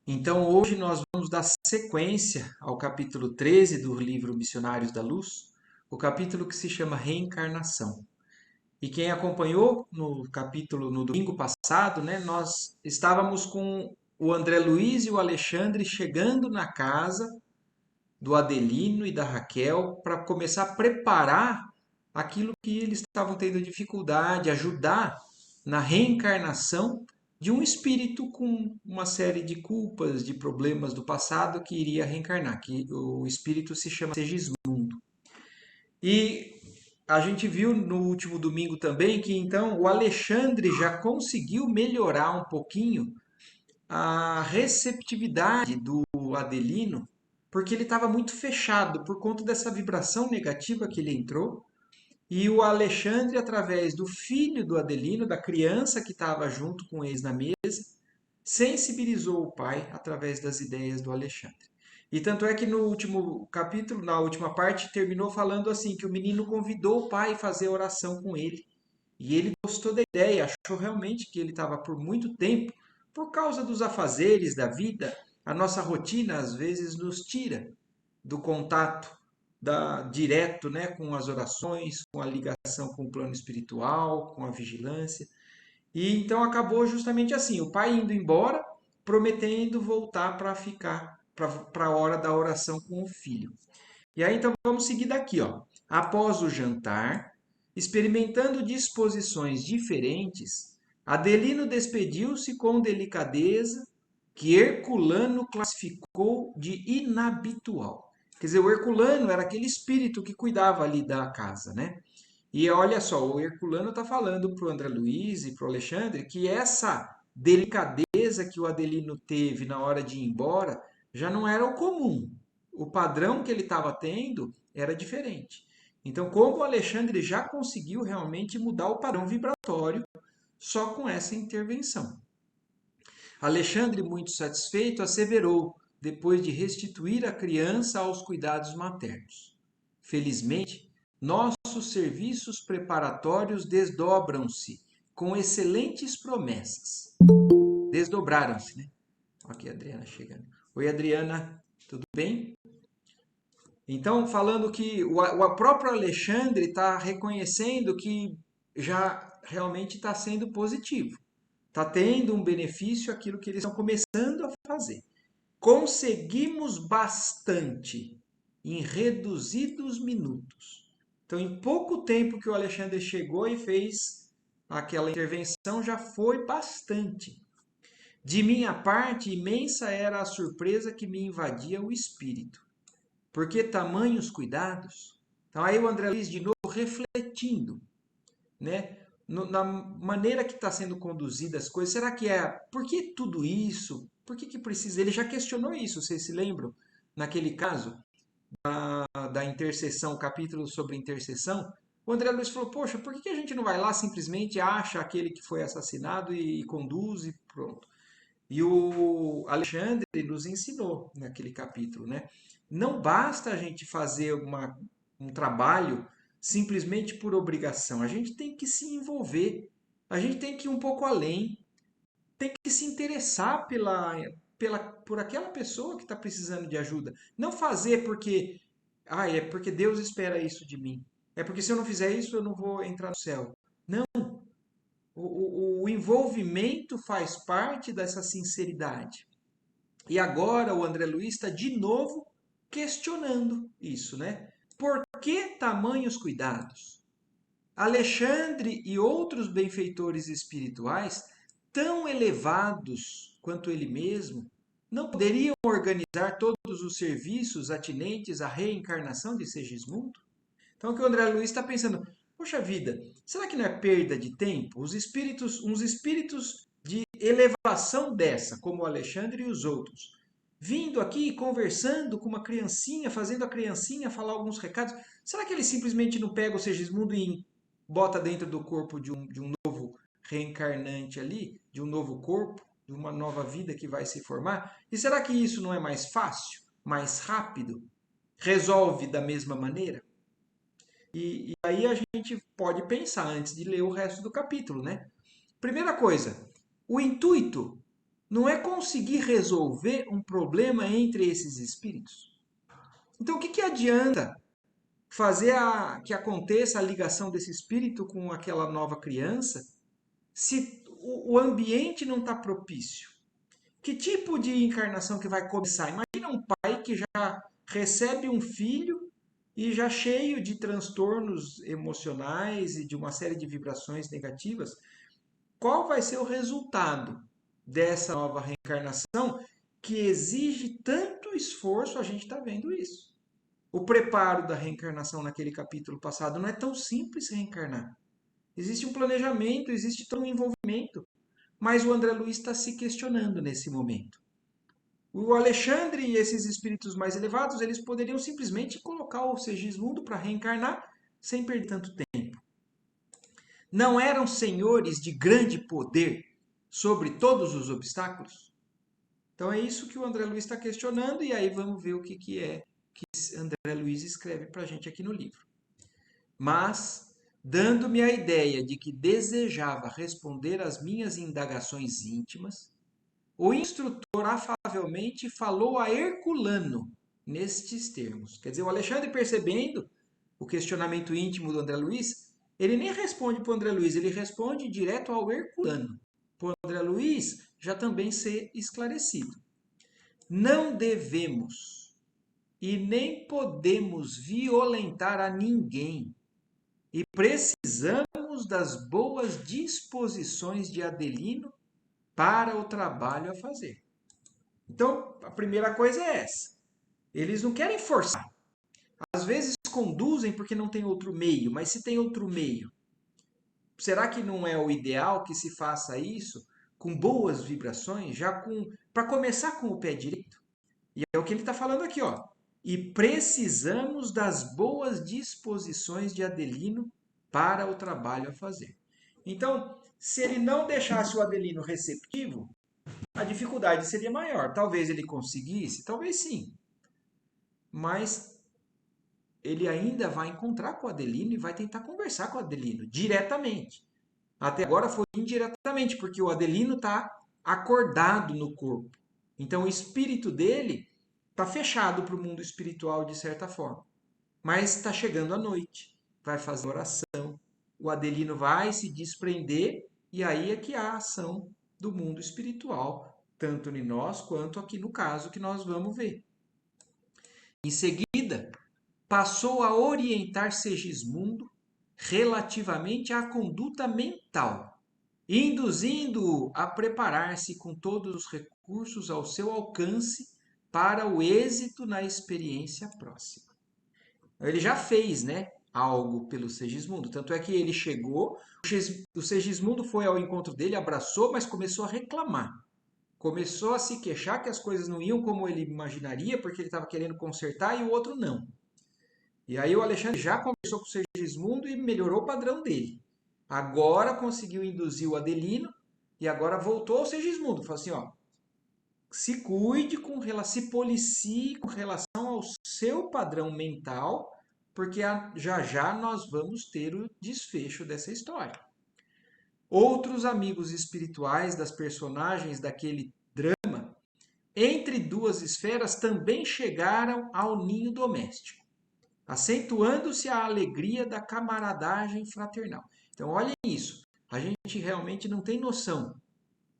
Então, hoje nós vamos dar sequência ao capítulo 13 do livro Missionários da Luz, o capítulo que se chama Reencarnação. E quem acompanhou no capítulo no domingo passado, né, nós estávamos com o André Luiz e o Alexandre chegando na casa do Adelino e da Raquel para começar a preparar aquilo que eles estavam tendo dificuldade, ajudar na reencarnação de um espírito com uma série de culpas, de problemas do passado que iria reencarnar, que o espírito se chama Segismundo. E a gente viu no último domingo também que então o Alexandre já conseguiu melhorar um pouquinho a receptividade do Adelino, porque ele estava muito fechado por conta dessa vibração negativa que ele entrou. E o Alexandre, através do filho do Adelino, da criança que estava junto com eles na mesa, sensibilizou o pai através das ideias do Alexandre. E tanto é que no último capítulo, na última parte, terminou falando assim, que o menino convidou o pai a fazer oração com ele. E ele gostou da ideia, achou realmente que ele estava por muito tempo, por causa dos afazeres da vida, a nossa rotina às vezes nos tira do contato direto, né, com as orações, com a ligação com o plano espiritual, com a vigilância. E então acabou justamente assim, o pai indo embora, prometendo voltar para ficar para a hora da oração com o filho. E aí então vamos seguir daqui, ó. Após o jantar, experimentando disposições diferentes, Adelino despediu-se com delicadeza que Herculano classificou de inabitual. Quer dizer, o Herculano era aquele espírito que cuidava ali da casa, né? E olha só, o Herculano está falando para o André Luiz e para o Alexandre que essa delicadeza que o Adelino teve na hora de ir embora já não era o comum. O padrão que ele estava tendo era diferente. Então, como o Alexandre já conseguiu realmente mudar o padrão vibratório só com essa intervenção. Alexandre, muito satisfeito, asseverou, depois de restituir a criança aos cuidados maternos. Felizmente, nossos serviços preparatórios desdobram-se com excelentes promessas. Desdobraram-se, né? Aqui a Adriana chegando. Oi, Adriana, tudo bem? Então, falando que o próprio Alexandre está reconhecendo que já realmente está sendo positivo. Está tendo um benefício aquilo que eles estão começando a fazer. Conseguimos bastante em reduzidos minutos. Então, em pouco tempo que o Alexandre chegou e fez aquela intervenção, já foi bastante. De minha parte, imensa era a surpresa que me invadia o espírito. Por que tamanhos cuidados? Então, aí o André Luiz, de novo, refletindo, né? Na maneira que está sendo conduzida as coisas, será que é por que tudo isso? Por que precisa? Ele já questionou isso, vocês se lembram? Naquele caso da intercessão, o capítulo sobre intercessão, o André Luiz falou: Poxa, por que a gente não vai lá simplesmente acha aquele que foi assassinado e conduz e pronto? E o Alexandre nos ensinou naquele capítulo, né? Não basta a gente fazer um trabalho simplesmente por obrigação. A gente tem que se envolver. A gente tem que ir um pouco além. Tem que se interessar por aquela pessoa que está precisando de ajuda. Não fazer porque, é porque Deus espera isso de mim. É porque se eu não fizer isso, eu não vou entrar no céu. Não. O envolvimento faz parte dessa sinceridade. E agora o André Luiz está de novo questionando isso, né? Por que tamanhos cuidados? Alexandre e outros benfeitores espirituais, tão elevados quanto ele mesmo, não poderiam organizar todos os serviços atinentes à reencarnação de Segismundo? Então, o que o André Luiz está pensando, poxa vida, será que não é perda de tempo? Uns espíritos de elevação dessa, como o Alexandre e os outros, vindo aqui conversando com uma criancinha, fazendo a criancinha falar alguns recados, será que ele simplesmente não pega o Segismundo e bota dentro do corpo de um novo reencarnante ali, de um novo corpo, de uma nova vida que vai se formar? E será que isso não é mais fácil, mais rápido? Resolve da mesma maneira? E aí a gente pode pensar antes de ler o resto do capítulo, né? Primeira coisa, o intuito não é conseguir resolver um problema entre esses espíritos. Então, o que adianta fazer que aconteça a ligação desse espírito com aquela nova criança se o ambiente não está propício? Que tipo de encarnação que vai começar? Imagina um pai que já recebe um filho e já cheio de transtornos emocionais e de uma série de vibrações negativas. Qual vai ser o resultado dessa nova reencarnação que exige tanto esforço? A gente está vendo isso. O preparo da reencarnação naquele capítulo passado não é tão simples reencarnar. Existe um planejamento, existe todo um envolvimento. Mas o André Luiz está se questionando nesse momento. O Alexandre e esses espíritos mais elevados, eles poderiam simplesmente colocar o Segismundo para reencarnar sem perder tanto tempo. Não eram senhores de grande poder sobre todos os obstáculos? Então é isso que o André Luiz está questionando, e aí vamos ver o que é que André Luiz escreve para a gente aqui no livro. Mas, dando-me a ideia de que desejava responder às minhas indagações íntimas, o instrutor afavelmente falou a Herculano nestes termos. Quer dizer, o Alexandre, percebendo o questionamento íntimo do André Luiz, ele nem responde para o André Luiz, ele responde direto ao Herculano, para o André Luiz já também ser esclarecido. Não devemos e nem podemos violentar a ninguém, e precisamos das boas disposições de Adelino para o trabalho a fazer. Então, a primeira coisa é essa. Eles não querem forçar. Às vezes conduzem porque não tem outro meio, mas se tem outro meio, será que não é o ideal que se faça isso com boas vibrações, já para começar com o pé direito? E é o que ele está falando aqui, ó. E precisamos das boas disposições de Adelino para o trabalho a fazer. Então, se ele não deixasse o Adelino receptivo, a dificuldade seria maior. Talvez ele conseguisse, talvez sim. Mas ele ainda vai encontrar com o Adelino e vai tentar conversar com o Adelino diretamente. Até agora foi indiretamente, porque o Adelino está acordado no corpo. Então o espírito dele está fechado para o mundo espiritual de certa forma. Mas está chegando a noite, vai fazer oração, o Adelino vai se desprender e aí é que há a ação do mundo espiritual, tanto em nós quanto aqui no caso que nós vamos ver. Em seguida, passou a orientar Segismundo relativamente à conduta mental, induzindo-o a preparar-se com todos os recursos ao seu alcance para o êxito na experiência próxima. Ele já fez, né, algo pelo Segismundo, tanto é que ele chegou, o Segismundo foi ao encontro dele, abraçou, mas começou a reclamar. Começou a se queixar que as coisas não iam como ele imaginaria, porque ele estava querendo consertar e o outro não. E aí o Alexandre já conversou com o Segismundo e melhorou o padrão dele. Agora conseguiu induzir o Adelino e agora voltou ao Segismundo. Falou assim, ó, se cuide, se policie com relação ao seu padrão mental, porque já já nós vamos ter o desfecho dessa história. Outros amigos espirituais das personagens daquele drama, entre duas esferas, também chegaram ao ninho doméstico, acentuando-se a alegria da camaradagem fraternal. Então, olhem isso. A gente realmente não tem noção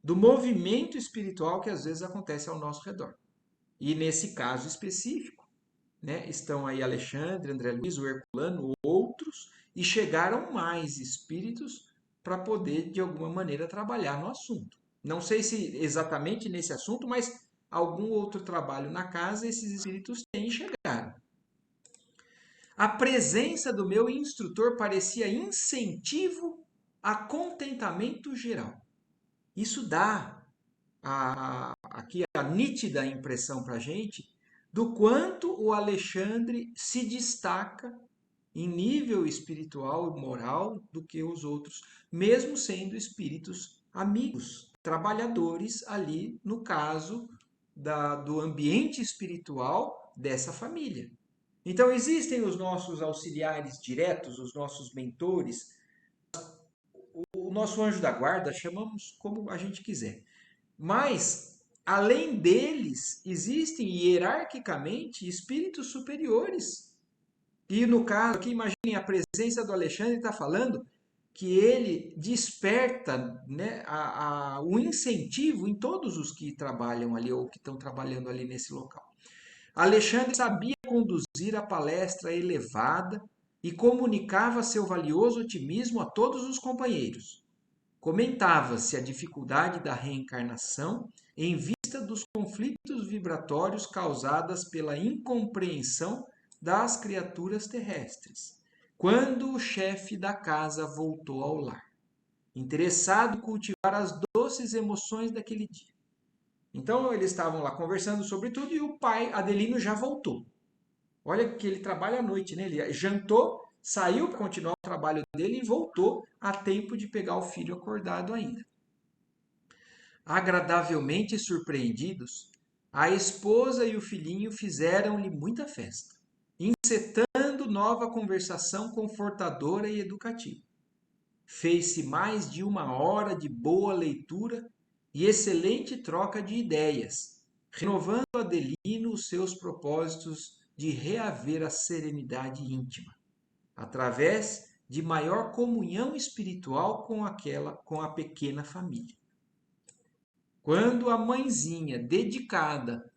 do movimento espiritual que às vezes acontece ao nosso redor. E nesse caso específico, né, estão aí Alexandre, André Luiz, o Herculano, outros, e chegaram mais espíritos para poder, de alguma maneira, trabalhar no assunto. Não sei se exatamente nesse assunto, mas algum outro trabalho na casa esses espíritos têm e chegaram. A presença do meu instrutor parecia incentivo a contentamento geral. Isso dá aqui a nítida impressão para a gente do quanto o Alexandre se destaca em nível espiritual e moral do que os outros, mesmo sendo espíritos amigos, trabalhadores ali no caso do ambiente espiritual dessa família. Então existem os nossos auxiliares diretos, os nossos mentores, o nosso anjo da guarda, chamamos como a gente quiser. Mas, além deles, existem hierarquicamente espíritos superiores. E no caso aqui, imaginem a presença do Alexandre está falando que ele desperta, né, o incentivo em todos os que trabalham ali ou que estão trabalhando ali nesse local. Alexandre sabia conduzir a palestra elevada e comunicava seu valioso otimismo a todos os companheiros. Comentava-se a dificuldade da reencarnação em vista dos conflitos vibratórios causados pela incompreensão das criaturas terrestres. Quando o chefe da casa voltou ao lar, interessado em cultivar as doces emoções daquele dia. Então eles estavam lá conversando sobre tudo e o pai Adelino já voltou. Olha que ele trabalha à noite, né? Ele jantou, saiu para continuar o trabalho dele e voltou a tempo de pegar o filho acordado ainda. Agradavelmente surpreendidos, a esposa e o filhinho fizeram-lhe muita festa, encetando nova conversação confortadora e educativa. Fez-se mais de 1 hora de boa leitura e excelente troca de ideias, renovando a Adelino os seus propósitos de reaver a serenidade íntima, através de maior comunhão espiritual com a pequena família. Quando a mãezinha dedicada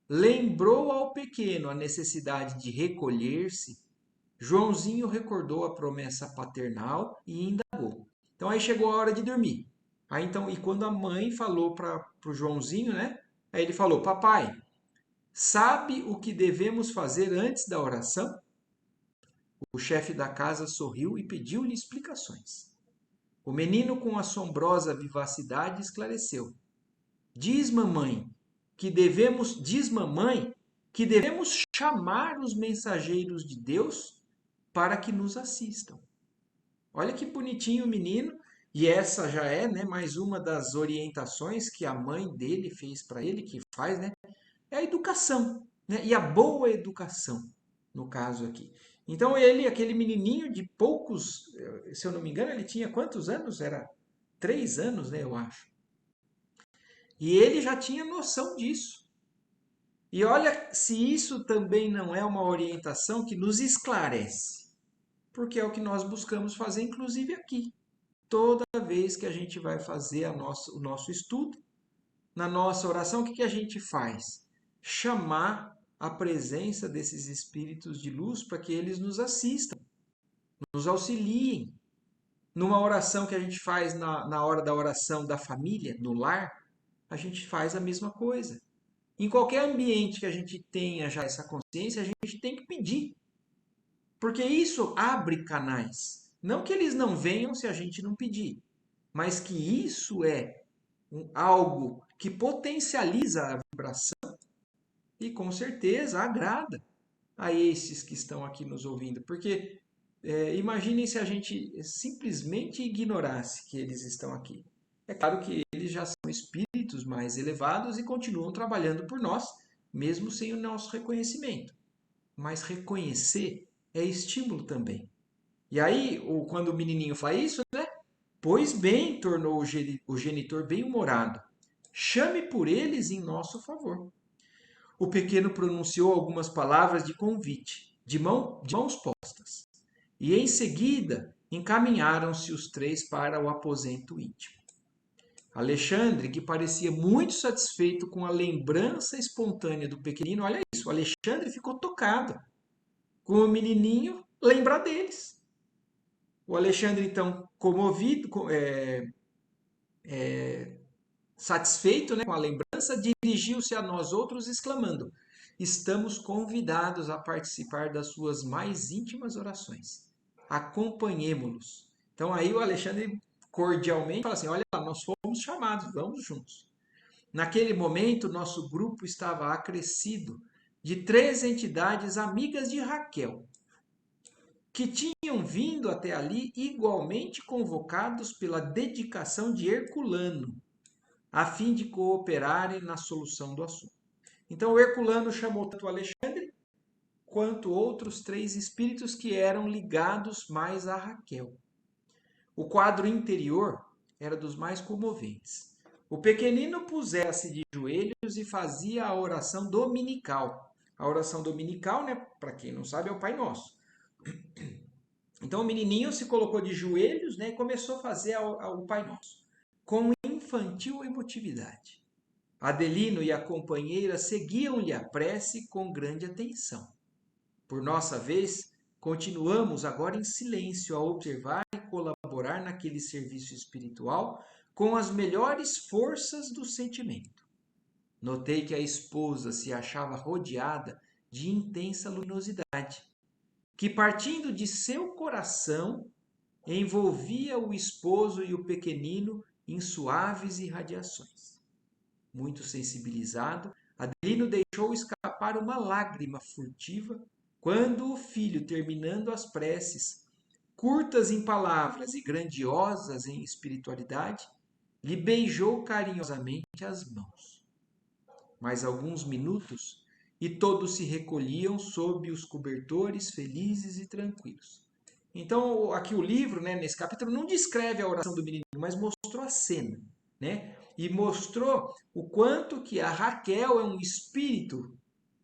lembrou ao pequeno a necessidade de recolher-se, Joãozinho recordou a promessa paternal e indagou. Então aí chegou a hora de dormir. Aí então, e quando a mãe falou para o Joãozinho, né? Aí ele falou: Papai, sabe o que devemos fazer antes da oração? O chefe da casa sorriu e pediu-lhe explicações. O menino, com assombrosa vivacidade, esclareceu: Diz mamãe que devemos chamar os mensageiros de Deus para que nos assistam. Olha que bonitinho o menino, e essa já é, né, mais uma das orientações que a mãe dele fez para ele, que faz, né, é a educação, né, e a boa educação, no caso aqui. Então ele, aquele menininho de poucos, se eu não me engano, ele tinha quantos anos? Era 3 anos, né, eu acho. E ele já tinha noção disso. E olha se isso também não é uma orientação que nos esclarece, porque é o que nós buscamos fazer, inclusive aqui. Toda vez que a gente vai fazer o nosso estudo, na nossa oração, o que a gente faz? Chamar a presença desses espíritos de luz para que eles nos assistam, nos auxiliem. Numa oração que a gente faz na hora da oração da família, no lar, a gente faz a mesma coisa. Em qualquer ambiente que a gente tenha já essa consciência, a gente tem que pedir. Porque isso abre canais. Não que eles não venham se a gente não pedir, mas que isso é algo que potencializa a vibração e com certeza agrada a esses que estão aqui nos ouvindo. Porque imaginem se a gente simplesmente ignorasse que eles estão aqui. É claro que eles já são espíritos mais elevados e continuam trabalhando por nós, mesmo sem o nosso reconhecimento. Mas reconhecer é estímulo também. E aí, quando o menininho fala isso, né? Pois bem, tornou o genitor bem-humorado. Chame por eles em nosso favor. O pequeno pronunciou algumas palavras de convite, de mãos postas. E em seguida encaminharam-se os três para o aposento íntimo. Alexandre, que parecia muito satisfeito com a lembrança espontânea do pequenino, olha isso, o Alexandre ficou tocado com o menininho lembrar deles. O Alexandre, então, comovido, satisfeito, né, com a lembrança, dirigiu-se a nós outros, exclamando: Estamos convidados a participar das suas mais íntimas orações. Acompanhemo-los. Então aí o Alexandre cordialmente fala assim: olha lá, nós fomos chamados, vamos juntos. Naquele momento, nosso grupo estava acrescido de 3 entidades amigas de Raquel, que tinham vindo até ali igualmente convocados pela dedicação de Herculano, a fim de cooperarem na solução do assunto. Então, o Herculano chamou tanto Alexandre quanto outros 3 espíritos que eram ligados mais a Raquel. O quadro interior era dos mais comoventes. O pequenino pusera-se de joelhos e fazia a oração dominical. A oração dominical, né, para quem não sabe, é o Pai Nosso. Então o menininho se colocou de joelhos, né, e começou a fazer o Pai Nosso, com infantil emotividade. Adelino e a companheira seguiam-lhe a prece com grande atenção. Por nossa vez, continuamos agora em silêncio a observar e colaborar naquele serviço espiritual com as melhores forças do sentimento. Notei que a esposa se achava rodeada de intensa luminosidade, que partindo de seu coração envolvia o esposo e o pequenino em suaves irradiações. Muito sensibilizado, Adelino deixou escapar uma lágrima furtiva quando o filho, terminando as preces, curtas em palavras e grandiosas em espiritualidade, lhe beijou carinhosamente as mãos. Mais alguns minutos e todos se recolhiam sob os cobertores, felizes e tranquilos. Então, aqui o livro, né, nesse capítulo, não descreve a oração do menino, mas mostrou a cena, né? E mostrou o quanto que a Raquel é um espírito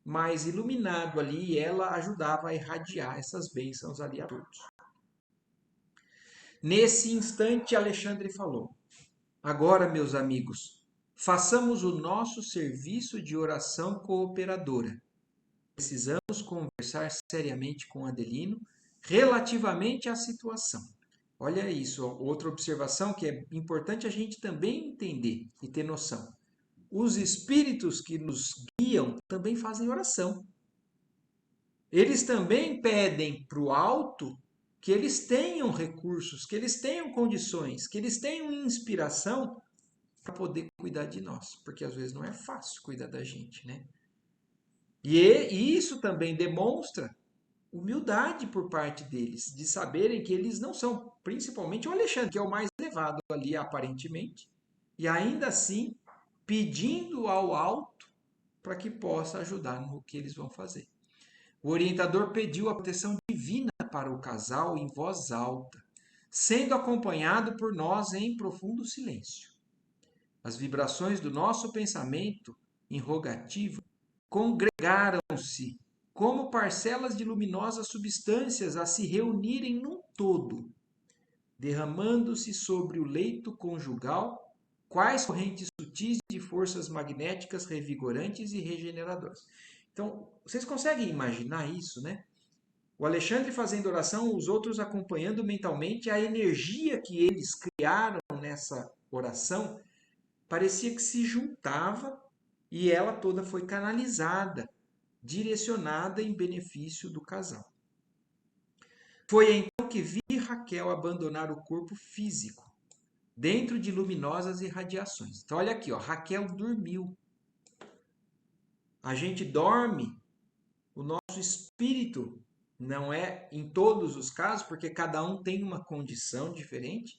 mais iluminado ali e ela ajudava a irradiar essas bênçãos ali a todos. Nesse instante, Alexandre falou: Agora, meus amigos, façamos o nosso serviço de oração cooperadora. Precisamos conversar seriamente com Adelino relativamente à situação. Olha isso, outra observação que é importante a gente também entender e ter noção. Os espíritos que nos guiam também fazem oração. Eles também pedem para o alto que eles tenham recursos, que eles tenham condições, que eles tenham inspiração para poder cuidar de nós, porque às vezes não é fácil cuidar da gente, né? E isso também demonstra humildade por parte deles, de saberem que eles não são, principalmente o Alexandre, que é o mais elevado ali aparentemente, e ainda assim pedindo ao alto para que possa ajudar no que eles vão fazer. O orientador pediu a proteção divina para o casal em voz alta, sendo acompanhado por nós em profundo silêncio. As vibrações do nosso pensamento irrogativo congregaram-se como parcelas de luminosas substâncias a se reunirem num todo, derramando-se sobre o leito conjugal quais correntes sutis de forças magnéticas revigorantes e regeneradoras. Então, vocês conseguem imaginar isso, né? O Alexandre fazendo oração, os outros acompanhando mentalmente a energia que eles criaram nessa oração, parecia que se juntava e ela toda foi canalizada, direcionada em benefício do casal. Foi então que vi Raquel abandonar o corpo físico, dentro de luminosas irradiações. Então, olha aqui, ó, Raquel dormiu. A gente dorme, o nosso espírito, não é em todos os casos, porque cada um tem uma condição diferente,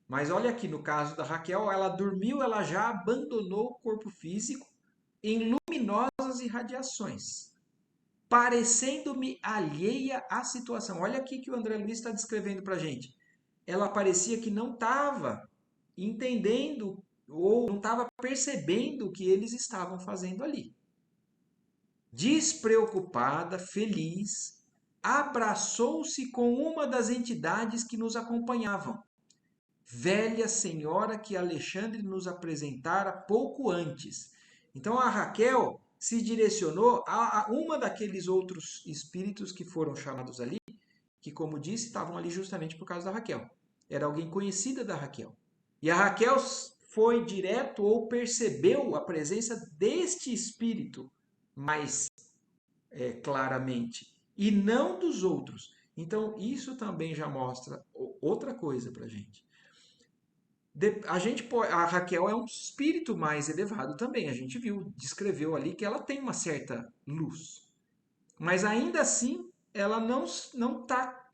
mas olha aqui, no caso da Raquel, ela dormiu, ela já abandonou o corpo físico em luminosas irradiações, parecendo-me alheia à situação. Olha aqui que o André Luiz está descrevendo para a gente. Ela parecia que não estava entendendo ou não estava percebendo o que eles estavam fazendo ali. Despreocupada, feliz, abraçou-se com uma das entidades que nos acompanhavam, velha senhora que Alexandre nos apresentara pouco antes. Então a Raquel se direcionou a uma daqueles outros espíritos que foram chamados ali, que, como disse, estavam ali justamente por causa da Raquel. Era alguém conhecida da Raquel. E a Raquel foi direto ou percebeu a presença deste espírito mais claramente, e não dos outros. Então, isso também já mostra outra coisa para a gente. A Raquel é um espírito mais elevado também. A gente viu, descreveu ali que ela tem uma certa luz. Mas ainda assim, ela não está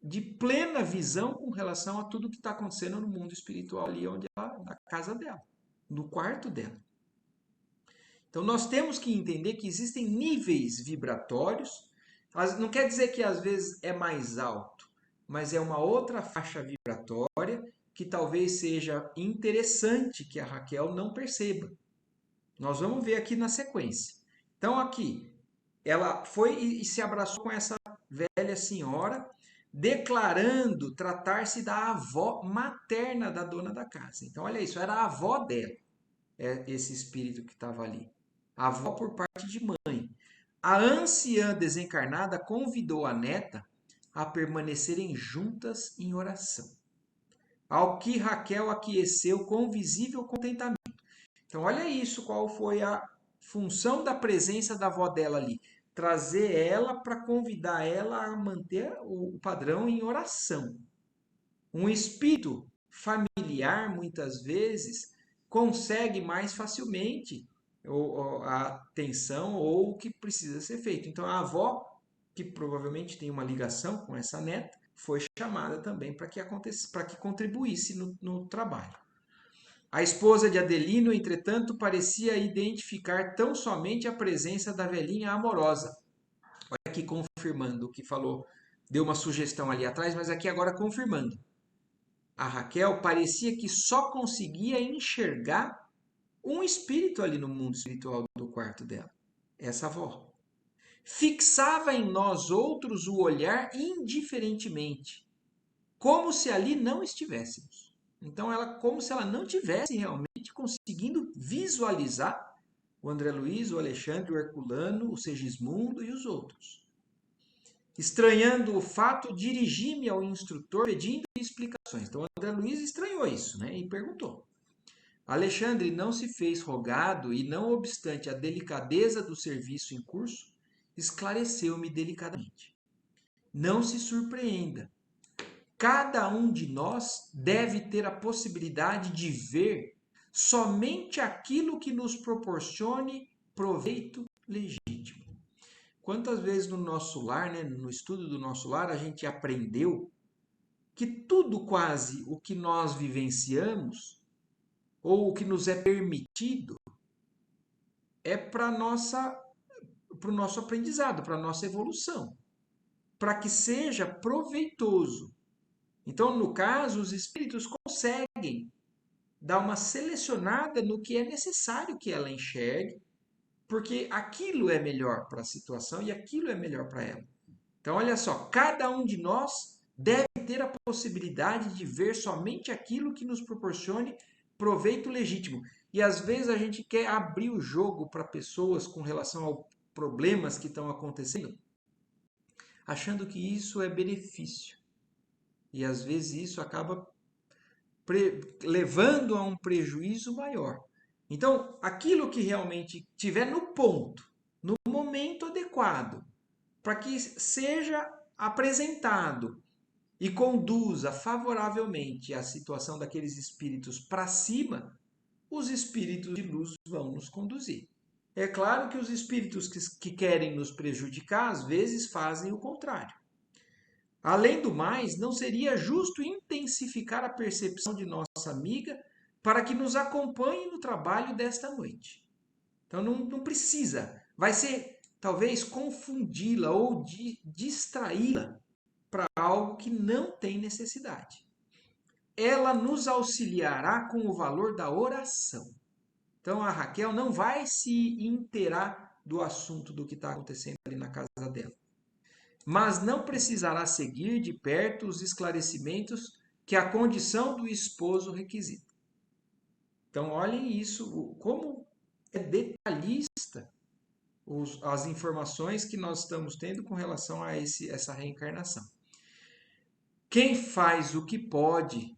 de plena visão com relação a tudo que está acontecendo no mundo espiritual ali onde ela, na casa dela, no quarto dela. Então nós temos que entender que existem níveis vibratórios. Não quer dizer que às vezes é mais alto, mas é uma outra faixa vibratória que talvez seja interessante que a Raquel não perceba. Nós vamos ver aqui na sequência. Então, aqui, ela foi e se abraçou com essa velha senhora, declarando tratar-se da avó materna da dona da casa. Então, olha isso, era a avó dela, esse espírito que estava ali. A avó por parte de mãe. A anciã desencarnada convidou a neta a permanecerem juntas em oração. Ao que Raquel aqueceu com visível contentamento. Então, olha isso, qual foi a função da presença da avó dela ali. Trazer ela para convidar ela a manter o padrão em oração. Um espírito familiar, muitas vezes, consegue mais facilmente a atenção ou o que precisa ser feito. Então, a avó, que provavelmente tem uma ligação com essa neta, foi chamada também para que contribuísse no trabalho. A esposa de Adelino, entretanto, parecia identificar tão somente a presença da velhinha amorosa. Olha aqui confirmando o que falou, deu uma sugestão ali atrás, mas aqui agora confirmando. A Raquel parecia que só conseguia enxergar um espírito ali no mundo espiritual do quarto dela. Essa avó. Fixava em nós outros o olhar indiferentemente, como se ali não estivéssemos. Então, ela, como se ela não tivesse realmente conseguindo visualizar o André Luiz, o Alexandre, o Herculano, o Segismundo e os outros. Estranhando o fato, dirigi-me ao instrutor pedindo explicações. Então, o André Luiz estranhou isso, né? E perguntou. Alexandre não se fez rogado e, não obstante a delicadeza do serviço em curso, esclareceu-me delicadamente. Não se surpreenda. Cada um de nós deve ter a possibilidade de ver somente aquilo que nos proporcione proveito legítimo. Quantas vezes no nosso lar, né, no estudo do nosso lar, a gente aprendeu que tudo quase o que nós vivenciamos ou o que nos é permitido é para o nosso aprendizado, para a nossa evolução, para que seja proveitoso. Então, no caso, os espíritos conseguem dar uma selecionada no que é necessário que ela enxergue, porque aquilo é melhor para a situação e aquilo é melhor para ela. Então, olha só, cada um de nós deve ter a possibilidade de ver somente aquilo que nos proporcione proveito legítimo. E às vezes a gente quer abrir o jogo para pessoas com relação aos problemas que estão acontecendo, achando que isso é benefício. E às vezes isso acaba levando a um prejuízo maior. Então, aquilo que realmente tiver no ponto, no momento adequado, para que seja apresentado e conduza favoravelmente a situação daqueles espíritos para cima, os espíritos de luz vão nos conduzir. É claro que os espíritos que querem nos prejudicar, às vezes, fazem o contrário. Além do mais, não seria justo intensificar a percepção de nossa amiga para que nos acompanhe no trabalho desta noite. Então não precisa. Vai ser talvez confundi-la ou distraí-la para algo que não tem necessidade. Ela nos auxiliará com o valor da oração. Então a Raquel não vai se inteirar do assunto do que está acontecendo ali na casa dela, mas não precisará seguir de perto os esclarecimentos que a condição do esposo requisita. Então, olhem isso, como é detalhista as informações que nós estamos tendo com relação a essa reencarnação. Quem faz o que pode,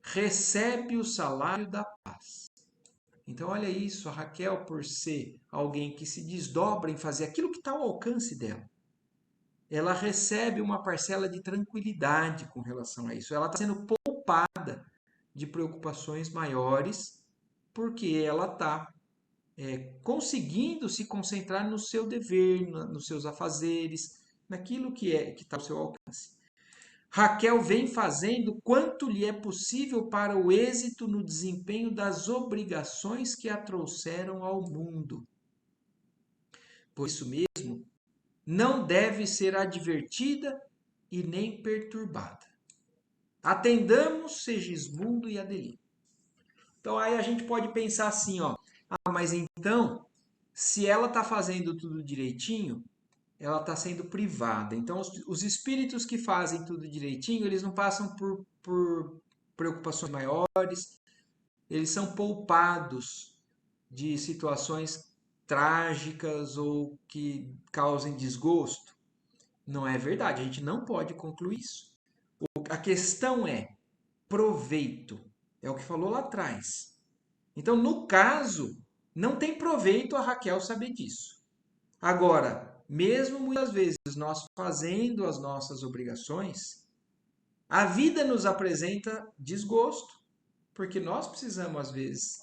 recebe o salário da paz. Então, olha isso, a Raquel, por ser alguém que se desdobra em fazer aquilo que está ao alcance dela, ela recebe uma parcela de tranquilidade com relação a isso. Ela está sendo poupada de preocupações maiores, porque ela está conseguindo se concentrar no seu dever, nos seus afazeres, naquilo que está ao seu alcance. Raquel vem fazendo quanto lhe é possível para o êxito no desempenho das obrigações que a trouxeram ao mundo. Por isso mesmo, não deve ser advertida e nem perturbada. Atendamos Segismundo e Adelino. Então aí a gente pode pensar assim, ó, mas então, se ela está fazendo tudo direitinho, ela está sendo privada. Então, os espíritos que fazem tudo direitinho, eles não passam por preocupações maiores, eles são poupados de situações trágicas ou que causem desgosto. Não é verdade, a gente não pode concluir isso. A questão é proveito, é o que falou lá atrás. Então, no caso, não tem proveito a Raquel saber disso. Agora, mesmo muitas vezes nós fazendo as nossas obrigações, a vida nos apresenta desgosto, porque nós precisamos, às vezes,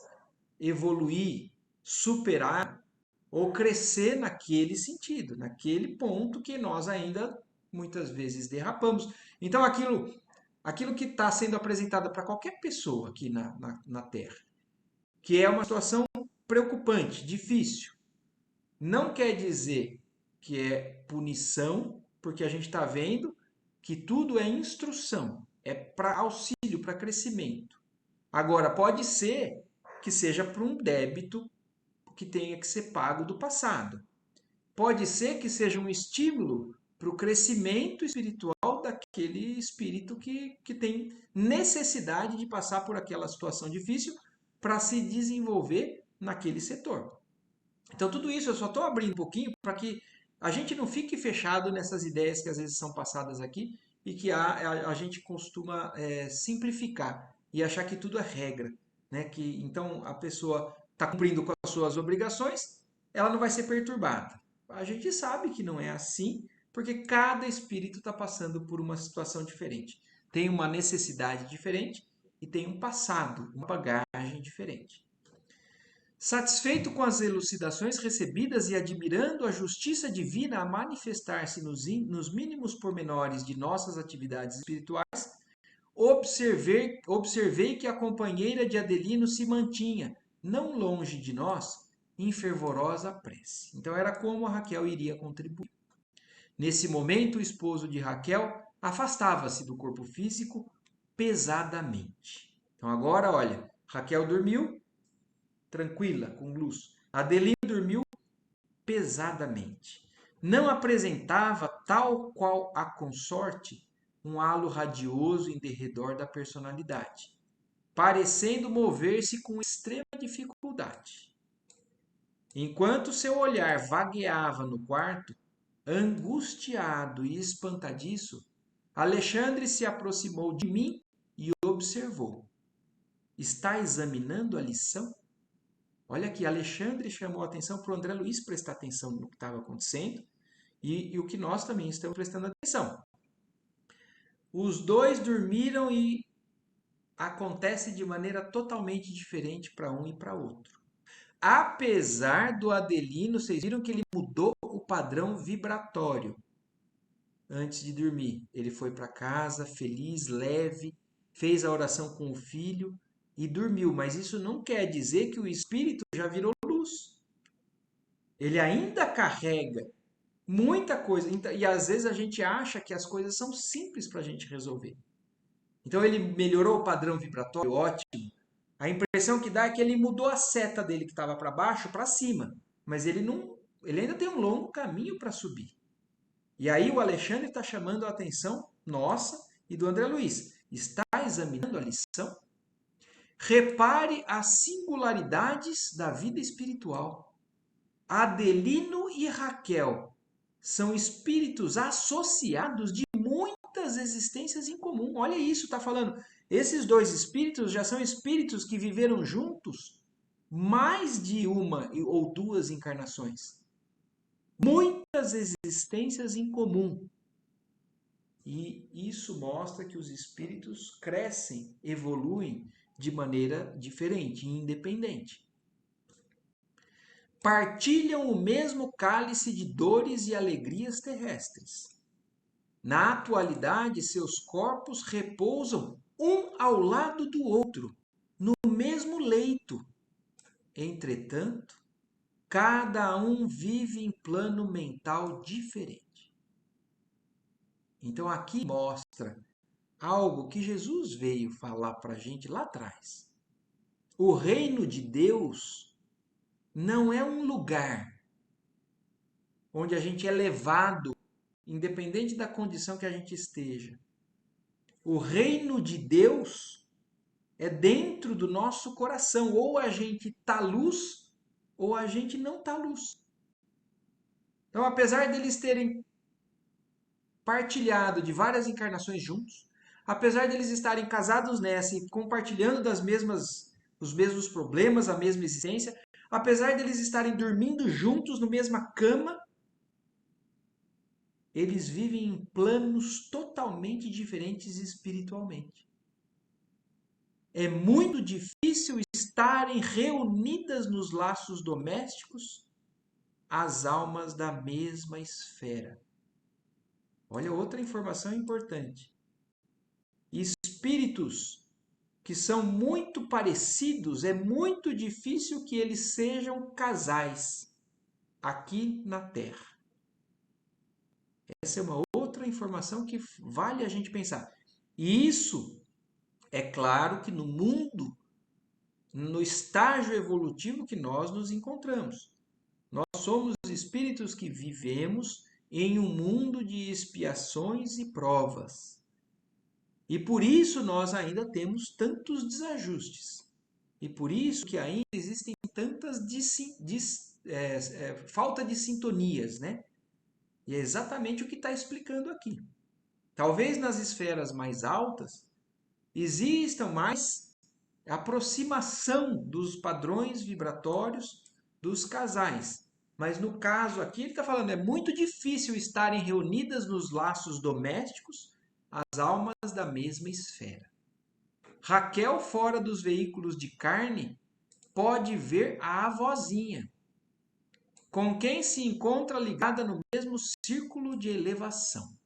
evoluir, superar ou crescer naquele sentido, naquele ponto que nós ainda muitas vezes derrapamos. Então, aquilo que está sendo apresentado para qualquer pessoa aqui na Terra, que é uma situação preocupante, difícil, não quer dizer que é punição, porque a gente está vendo que tudo é instrução, é para auxílio, para crescimento. Agora, pode ser que seja para um débito que tenha que ser pago do passado. Pode ser que seja um estímulo para o crescimento espiritual daquele espírito que tem necessidade de passar por aquela situação difícil para se desenvolver naquele setor. Então, tudo isso eu só estou abrindo um pouquinho para que a gente não fique fechado nessas ideias que às vezes são passadas aqui e que a gente costuma simplificar e achar que tudo é regra. Né? Que, então, a pessoa está cumprindo com as suas obrigações, ela não vai ser perturbada. A gente sabe que não é assim, porque cada espírito está passando por uma situação diferente. Tem uma necessidade diferente e tem um passado, uma bagagem diferente. Satisfeito com as elucidações recebidas e admirando a justiça divina a manifestar-se nos mínimos pormenores de nossas atividades espirituais, observei que a companheira de Adelino se mantinha, não longe de nós, em fervorosa prece. Então era como a Raquel iria contribuir. Nesse momento, o esposo de Raquel afastava-se do corpo físico pesadamente. Então agora, olha, Raquel dormiu, tranquila, com luz. Adelino dormiu pesadamente. Não apresentava, tal qual a consorte, um halo radioso em derredor da personalidade, parecendo mover-se com extrema dificuldade. Enquanto seu olhar vagueava no quarto, angustiado e espantadiço, Alexandre se aproximou de mim e observou. Está examinando a lição? Olha aqui, Alexandre chamou a atenção para o André Luiz prestar atenção no que estava acontecendo e o que nós também estamos prestando atenção. Os dois dormiram e acontece de maneira totalmente diferente para um e para outro. Apesar do Adelino, vocês viram que ele mudou o padrão vibratório antes de dormir. Ele foi para casa feliz, leve, fez a oração com o filho e dormiu. Mas isso não quer dizer que o espírito já virou luz. Ele ainda carrega muita coisa. E às vezes a gente acha que as coisas são simples para a gente resolver. Então ele melhorou o padrão vibratório, ótimo. A impressão que dá é que ele mudou a seta dele que estava para baixo para cima. Mas ele não. Ele ainda tem um longo caminho para subir. E aí o Alexandre está chamando a atenção nossa e do André Luiz. Está examinando a lição? Repare as singularidades da vida espiritual. Adelino e Raquel são espíritos associados de muitas existências em comum. Olha isso, está falando. Esses dois espíritos já são espíritos que viveram juntos mais de uma ou duas encarnações. Muitas existências em comum. E isso mostra que os espíritos crescem, evoluem de maneira diferente, independente. Partilham o mesmo cálice de dores e alegrias terrestres. Na atualidade, seus corpos repousam um ao lado do outro, no mesmo leito. Entretanto, cada um vive em plano mental diferente. Então aqui mostra algo que Jesus veio falar para a gente lá atrás. O reino de Deus não é um lugar onde a gente é levado, independente da condição que a gente esteja. O reino de Deus é dentro do nosso coração. Ou a gente está luz, ou a gente não está luz. Então, apesar deles terem partilhado de várias encarnações juntos, apesar deles estarem casados nessa e compartilhando os mesmos problemas, a mesma existência, apesar deles estarem dormindo juntos na mesma cama, eles vivem em planos totalmente diferentes espiritualmente. É muito difícil estarem reunidas nos laços domésticos as almas da mesma esfera. Olha outra informação importante. Espíritos que são muito parecidos, é muito difícil que eles sejam casais aqui na Terra. Essa é uma outra informação que vale a gente pensar. E isso, é claro que no mundo, no estágio evolutivo que nós nos encontramos. Nós somos espíritos que vivemos em um mundo de expiações e provas. E por isso nós ainda temos tantos desajustes. E por isso que ainda existem tantas falta de sintonias, né? E é exatamente o que está explicando aqui. Talvez nas esferas mais altas existam mais aproximação dos padrões vibratórios dos casais. Mas no caso aqui, ele está falando, é muito difícil estarem reunidas nos laços domésticos as almas da mesma esfera. Raquel, fora dos veículos de carne, pode ver a avózinha, com quem se encontra ligada no mesmo círculo de elevação.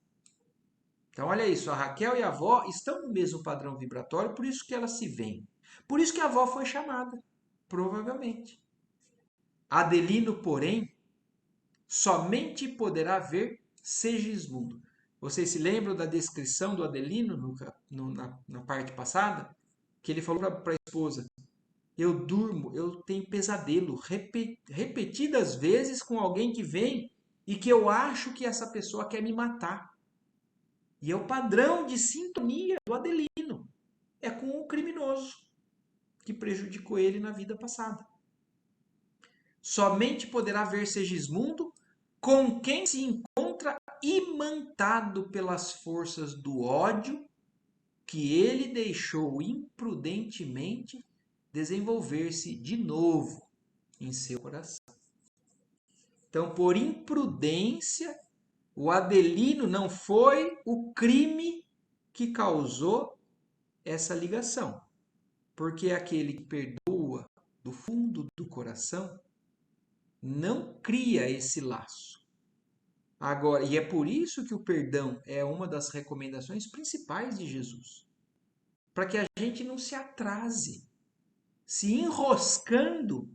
Então, olha isso, a Raquel e a avó estão no mesmo padrão vibratório, por isso que elas se veem. Por isso que a avó foi chamada, provavelmente. Adelino, porém, somente poderá ver Segismundo. Vocês se lembram da descrição do Adelino na parte passada? Que ele falou para a esposa, eu durmo, eu tenho pesadelo repetidas vezes com alguém que vem e que eu acho que essa pessoa quer me matar. E é o padrão de sintonia do Adelino. É com o criminoso que prejudicou ele na vida passada. Somente poderá ver Segismundo com quem se encontra imantado pelas forças do ódio que ele deixou imprudentemente desenvolver-se de novo em seu coração. Então, por imprudência, o Adelino não foi o crime que causou essa ligação, porque aquele que perdoa do fundo do coração não cria esse laço. Agora, e é por isso que o perdão é uma das recomendações principais de Jesus, para que a gente não se atrase, se enroscando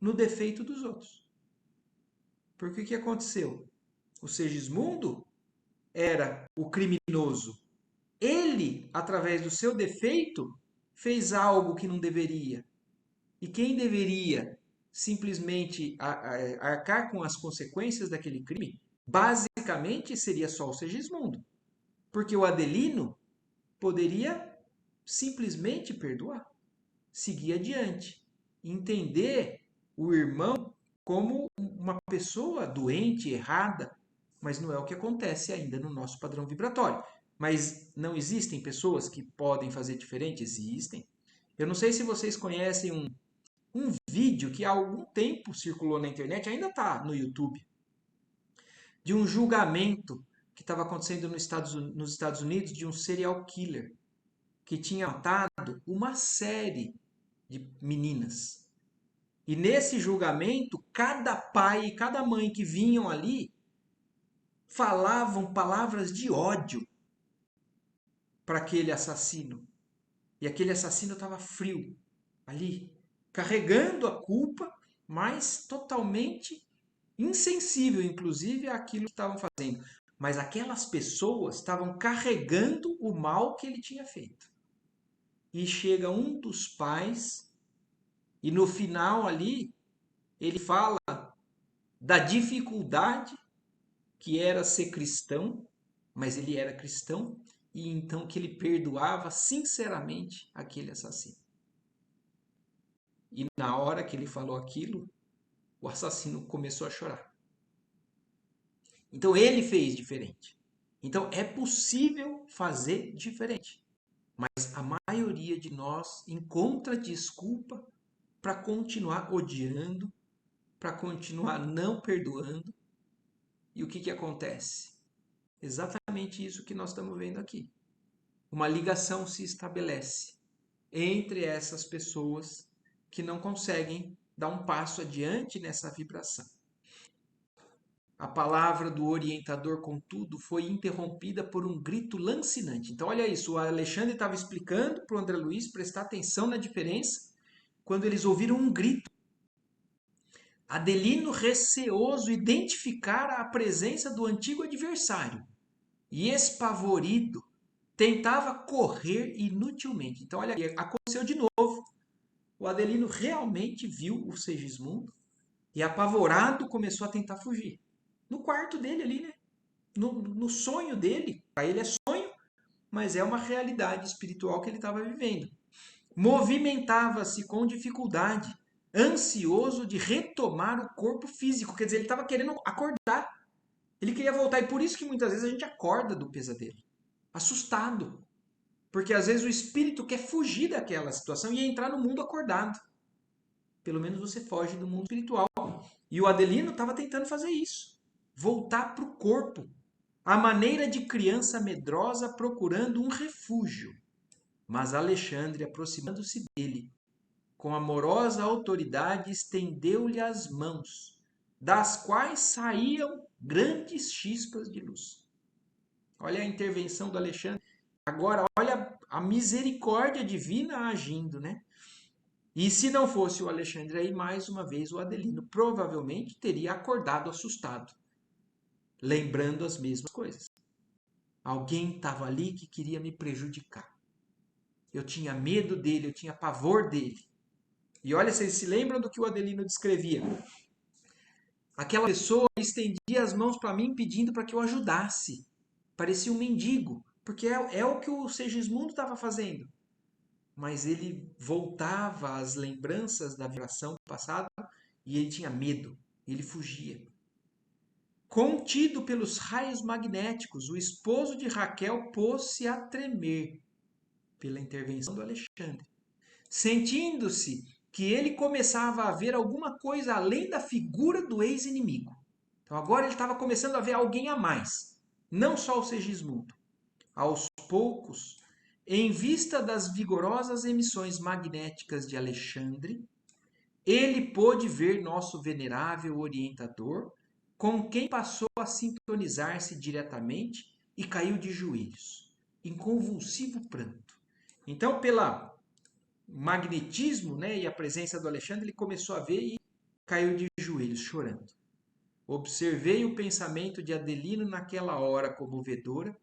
no defeito dos outros. Porque o que aconteceu? O Segismundo era o criminoso. Ele, através do seu defeito, fez algo que não deveria. E quem deveria simplesmente arcar com as consequências daquele crime, basicamente seria só o Segismundo. Porque o Adelino poderia simplesmente perdoar, seguir adiante, entender o irmão como uma pessoa doente, errada, mas não é o que acontece ainda no nosso padrão vibratório. Mas não existem pessoas que podem fazer diferente? Existem. Eu não sei se vocês conhecem um vídeo que há algum tempo circulou na internet, ainda está no YouTube, de um julgamento que estava acontecendo nos Estados Unidos de um serial killer que tinha matado uma série de meninas. E nesse julgamento, cada pai e cada mãe que vinham ali falavam palavras de ódio para aquele assassino. E aquele assassino estava frio ali, carregando a culpa, mas totalmente insensível, inclusive, àquilo que estavam fazendo. mas aquelas pessoas estavam carregando o mal que ele tinha feito. E chega um dos pais, e no final ali, ele fala da dificuldade que era ser cristão, mas ele era cristão, e então que ele perdoava sinceramente aquele assassino. E na hora que ele falou aquilo, o assassino começou a chorar. Então ele fez diferente. Então é possível fazer diferente. Mas a maioria de nós encontra desculpa para continuar odiando, para continuar não perdoando. E o que, que acontece? Exatamente isso que nós estamos vendo aqui. Uma ligação se estabelece entre essas pessoas que não conseguem dar um passo adiante nessa vibração. A palavra do orientador, contudo, foi interrompida por um grito lancinante. Então, olha isso, o Alexandre estava explicando para o André Luiz prestar atenção na diferença quando eles ouviram um grito. Adelino, receoso, identificara a presença do antigo adversário e, espavorido, tentava correr inutilmente. Então, olha, aconteceu de novo. O Adelino realmente viu o Segismundo e, apavorado, começou a tentar fugir. No quarto dele ali, né? No sonho dele. Para ele é sonho, mas é uma realidade espiritual que ele estava vivendo. Movimentava-se com dificuldade, ansioso de retomar o corpo físico. Quer dizer, ele estava querendo acordar. Ele queria voltar. E por isso que muitas vezes a gente acorda do pesadelo. Assustado. Porque às vezes o espírito quer fugir daquela situação e entrar no mundo acordado. Pelo menos você foge do mundo espiritual. E o Adelino estava tentando fazer isso. Voltar para o corpo. À maneira de criança medrosa procurando um refúgio. Mas Alexandre, aproximando-se dele, com amorosa autoridade, estendeu-lhe as mãos, das quais saíam grandes chispas de luz. Olha a intervenção do Alexandre. Agora, olha a misericórdia divina agindo, né? E se não fosse o Alexandre aí, mais uma vez o Adelino provavelmente teria acordado assustado, lembrando as mesmas coisas. Alguém estava ali que queria me prejudicar. Eu tinha medo dele, eu tinha pavor dele. E olha, vocês se lembram do que o Adelino descrevia? Aquela pessoa estendia as mãos para mim pedindo para que eu ajudasse. Parecia um mendigo, porque é o que o Segismundo estava fazendo. Mas ele voltava às lembranças da vibração passada e ele tinha medo, ele fugia. Contido pelos raios magnéticos, o esposo de Raquel pôs-se a tremer pela intervenção do Alexandre, sentindo-se que ele começava a ver alguma coisa além da figura do ex-inimigo. Então agora ele estava começando a ver alguém a mais, não só o Segismundo. Aos poucos, em vista das vigorosas emissões magnéticas de Alexandre, ele pôde ver nosso venerável orientador, com quem passou a sintonizar-se diretamente e caiu de joelhos, em convulsivo pranto. Então, pela magnetismo, né, e a presença do Alexandre, ele começou a ver e caiu de joelhos, chorando. Observei o pensamento de Adelino naquela hora comovedora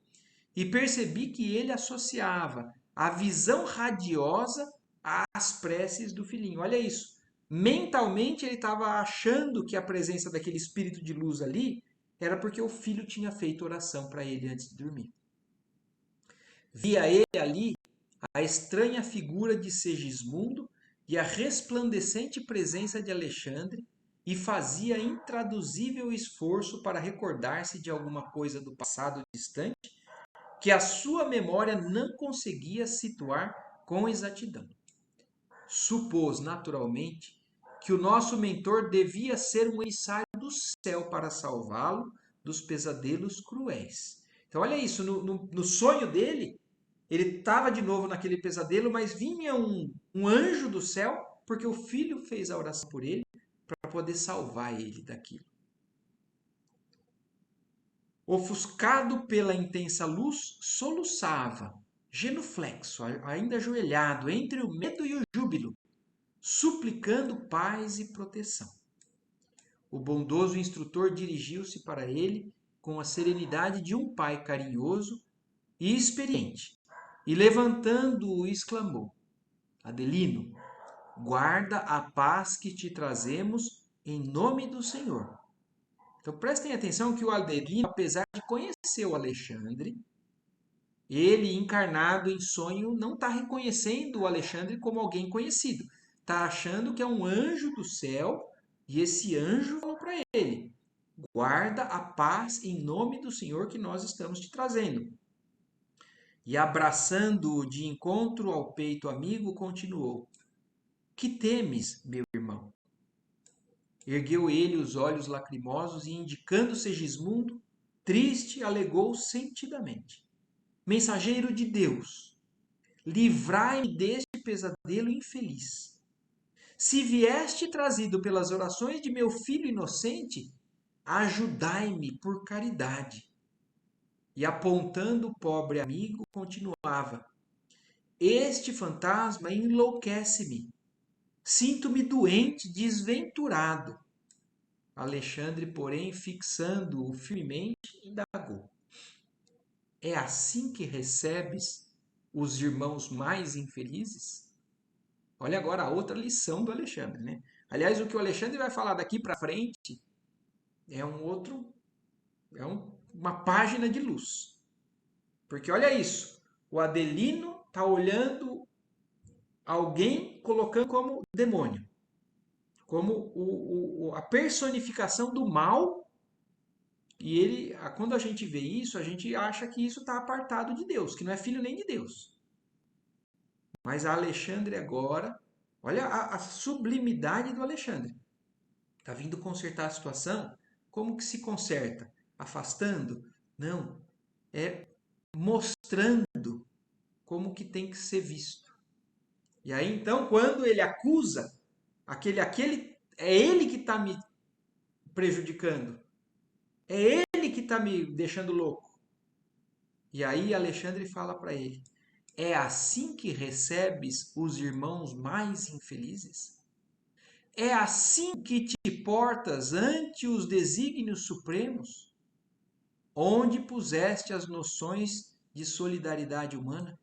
e percebi que ele associava a visão radiosa às preces do filhinho. Olha isso. Mentalmente ele estava achando que a presença daquele espírito de luz ali era porque o filho tinha feito oração para ele antes de dormir. Via ele ali a estranha figura de Segismundo e a resplandecente presença de Alexandre, e fazia intraduzível esforço para recordar-se de alguma coisa do passado distante que a sua memória não conseguia situar com exatidão. Supôs, naturalmente, que o nosso mentor devia ser um emissário do céu para salvá-lo dos pesadelos cruéis. Então, olha isso, no sonho dele, ele estava de novo naquele pesadelo, mas vinha um anjo do céu, porque o filho fez a oração por ele, para poder salvar ele daquilo. Ofuscado pela intensa luz, soluçava, genuflexo, ainda ajoelhado, entre o medo e o júbilo, suplicando paz e proteção. O bondoso instrutor dirigiu-se para ele com a serenidade de um pai carinhoso e experiente. E levantando-o, exclamou: Adelino, guarda a paz que te trazemos em nome do Senhor. Então prestem atenção que o Adelino, apesar de conhecer o Alexandre, ele, encarnado em sonho, não está reconhecendo o Alexandre como alguém conhecido. Está achando que é um anjo do céu e esse anjo falou para ele: guarda a paz em nome do Senhor que nós estamos te trazendo. E abraçando-o de encontro ao peito amigo, continuou: que temes, meu irmão? Ergueu ele os olhos lacrimosos e, indicando Segismundo, triste, alegou sentidamente: mensageiro de Deus, livrai-me deste pesadelo infeliz. Se vieste trazido pelas orações de meu filho inocente, ajudai-me por caridade. E apontando o pobre amigo, continuava: este fantasma enlouquece-me. Sinto-me doente, desventurado. Alexandre, porém, fixando-o firmemente, indagou: é assim que recebes os irmãos mais infelizes? Olha agora a outra lição do Alexandre, né? Aliás, o que o Alexandre vai falar daqui para frente é uma página de luz. Porque olha isso, o Adelino está olhando alguém colocando como demônio, como a personificação do mal. E ele, quando a gente vê isso, a gente acha que isso está apartado de Deus, que não é filho nem de Deus. Mas a Alexandre agora, olha a sublimidade do Alexandre. Está vindo consertar a situação. Como que se conserta? Afastando? Não. É mostrando como que tem que ser visto. E aí, então, quando ele acusa, é ele que está me prejudicando. É ele que está me deixando louco. E aí Alexandre fala para ele: é assim que recebes os irmãos mais infelizes? É assim que te portas ante os desígnios supremos, onde puseste as noções de solidariedade humana?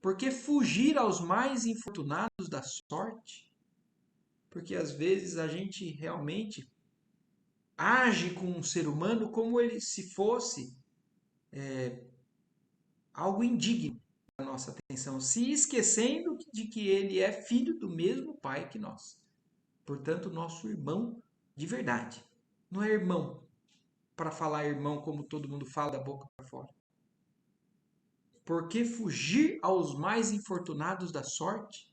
Porque fugir aos mais infortunados da sorte? Porque às vezes a gente realmente age com um ser humano como ele se fosse algo indigno da nossa atenção, se esquecendo de que ele é filho do mesmo pai que nós. Portanto, nosso irmão de verdade. Não é irmão para falar irmão como todo mundo fala da boca para fora. Porque fugir aos mais infortunados da sorte?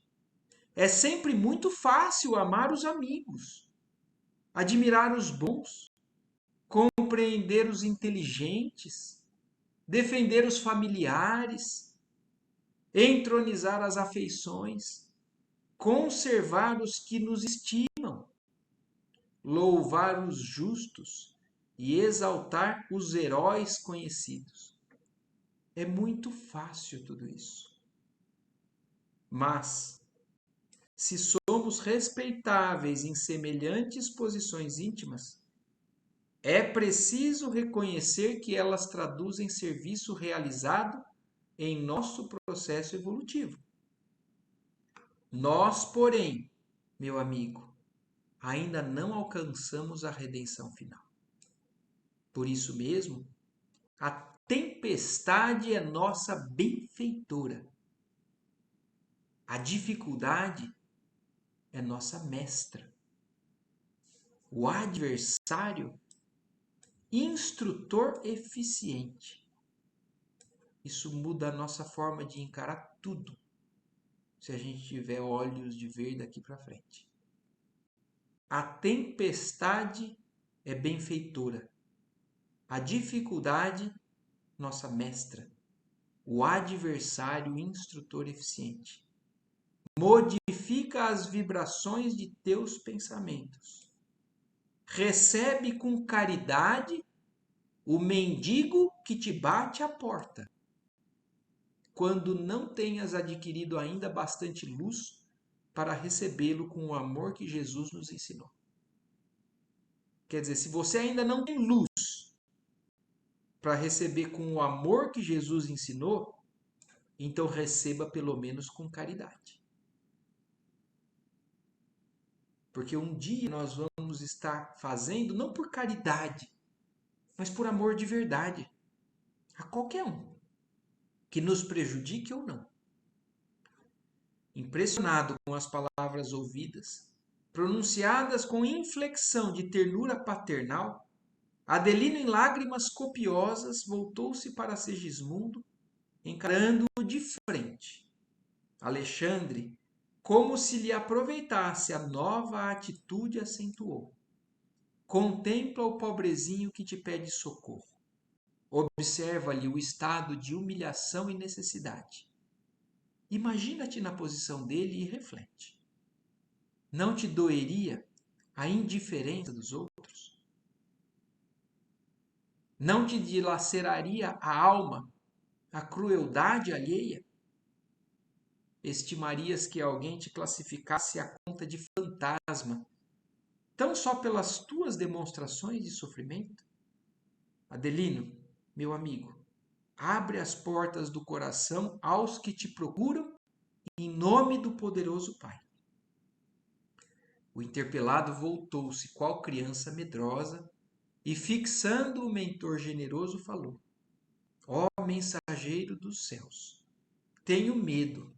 É sempre muito fácil amar os amigos, admirar os bons, compreender os inteligentes, defender os familiares, entronizar as afeições, conservar os que nos estimam, louvar os justos e exaltar os heróis conhecidos. É muito fácil tudo isso. Mas, se somos respeitáveis em semelhantes posições íntimas, é preciso reconhecer que elas traduzem serviço realizado em nosso processo evolutivo. Nós, porém, meu amigo, ainda não alcançamos a redenção final. Por isso mesmo, a tempestade é nossa benfeitora. A dificuldade é nossa mestra. O adversário, instrutor eficiente. Isso muda a nossa forma de encarar tudo, se a gente tiver olhos de ver daqui para frente. A tempestade é benfeitora. A dificuldade, nossa mestra. O adversário, instrutor eficiente. Modifica as vibrações de teus pensamentos. Recebe com caridade o mendigo que te bate à porta, quando não tenhas adquirido ainda bastante luz para recebê-lo com o amor que Jesus nos ensinou. Quer dizer, se você ainda não tem luz para receber com o amor que Jesus ensinou, então receba pelo menos com caridade. Porque um dia nós vamos estar fazendo não por caridade, mas por amor de verdade a qualquer um, que nos prejudique ou não. Impressionado com as palavras ouvidas, pronunciadas com inflexão de ternura paternal, Adelino, em lágrimas copiosas, voltou-se para Segismundo, encarando-o de frente. Alexandre, como se lhe aproveitasse a nova atitude, acentuou: contempla o pobrezinho que te pede socorro. Observa-lhe o estado de humilhação e necessidade. Imagina-te na posição dele e reflete. Não te doeria a indiferença dos outros? Não te dilaceraria a alma a crueldade alheia? Estimarias que alguém te classificasse à conta de fantasma, tão só pelas tuas demonstrações de sofrimento? Adelino, meu amigo, abre as portas do coração aos que te procuram em nome do poderoso Pai. O interpelado voltou-se qual criança medrosa e, fixando o mentor generoso, falou: ó mensageiro dos céus, tenho medo,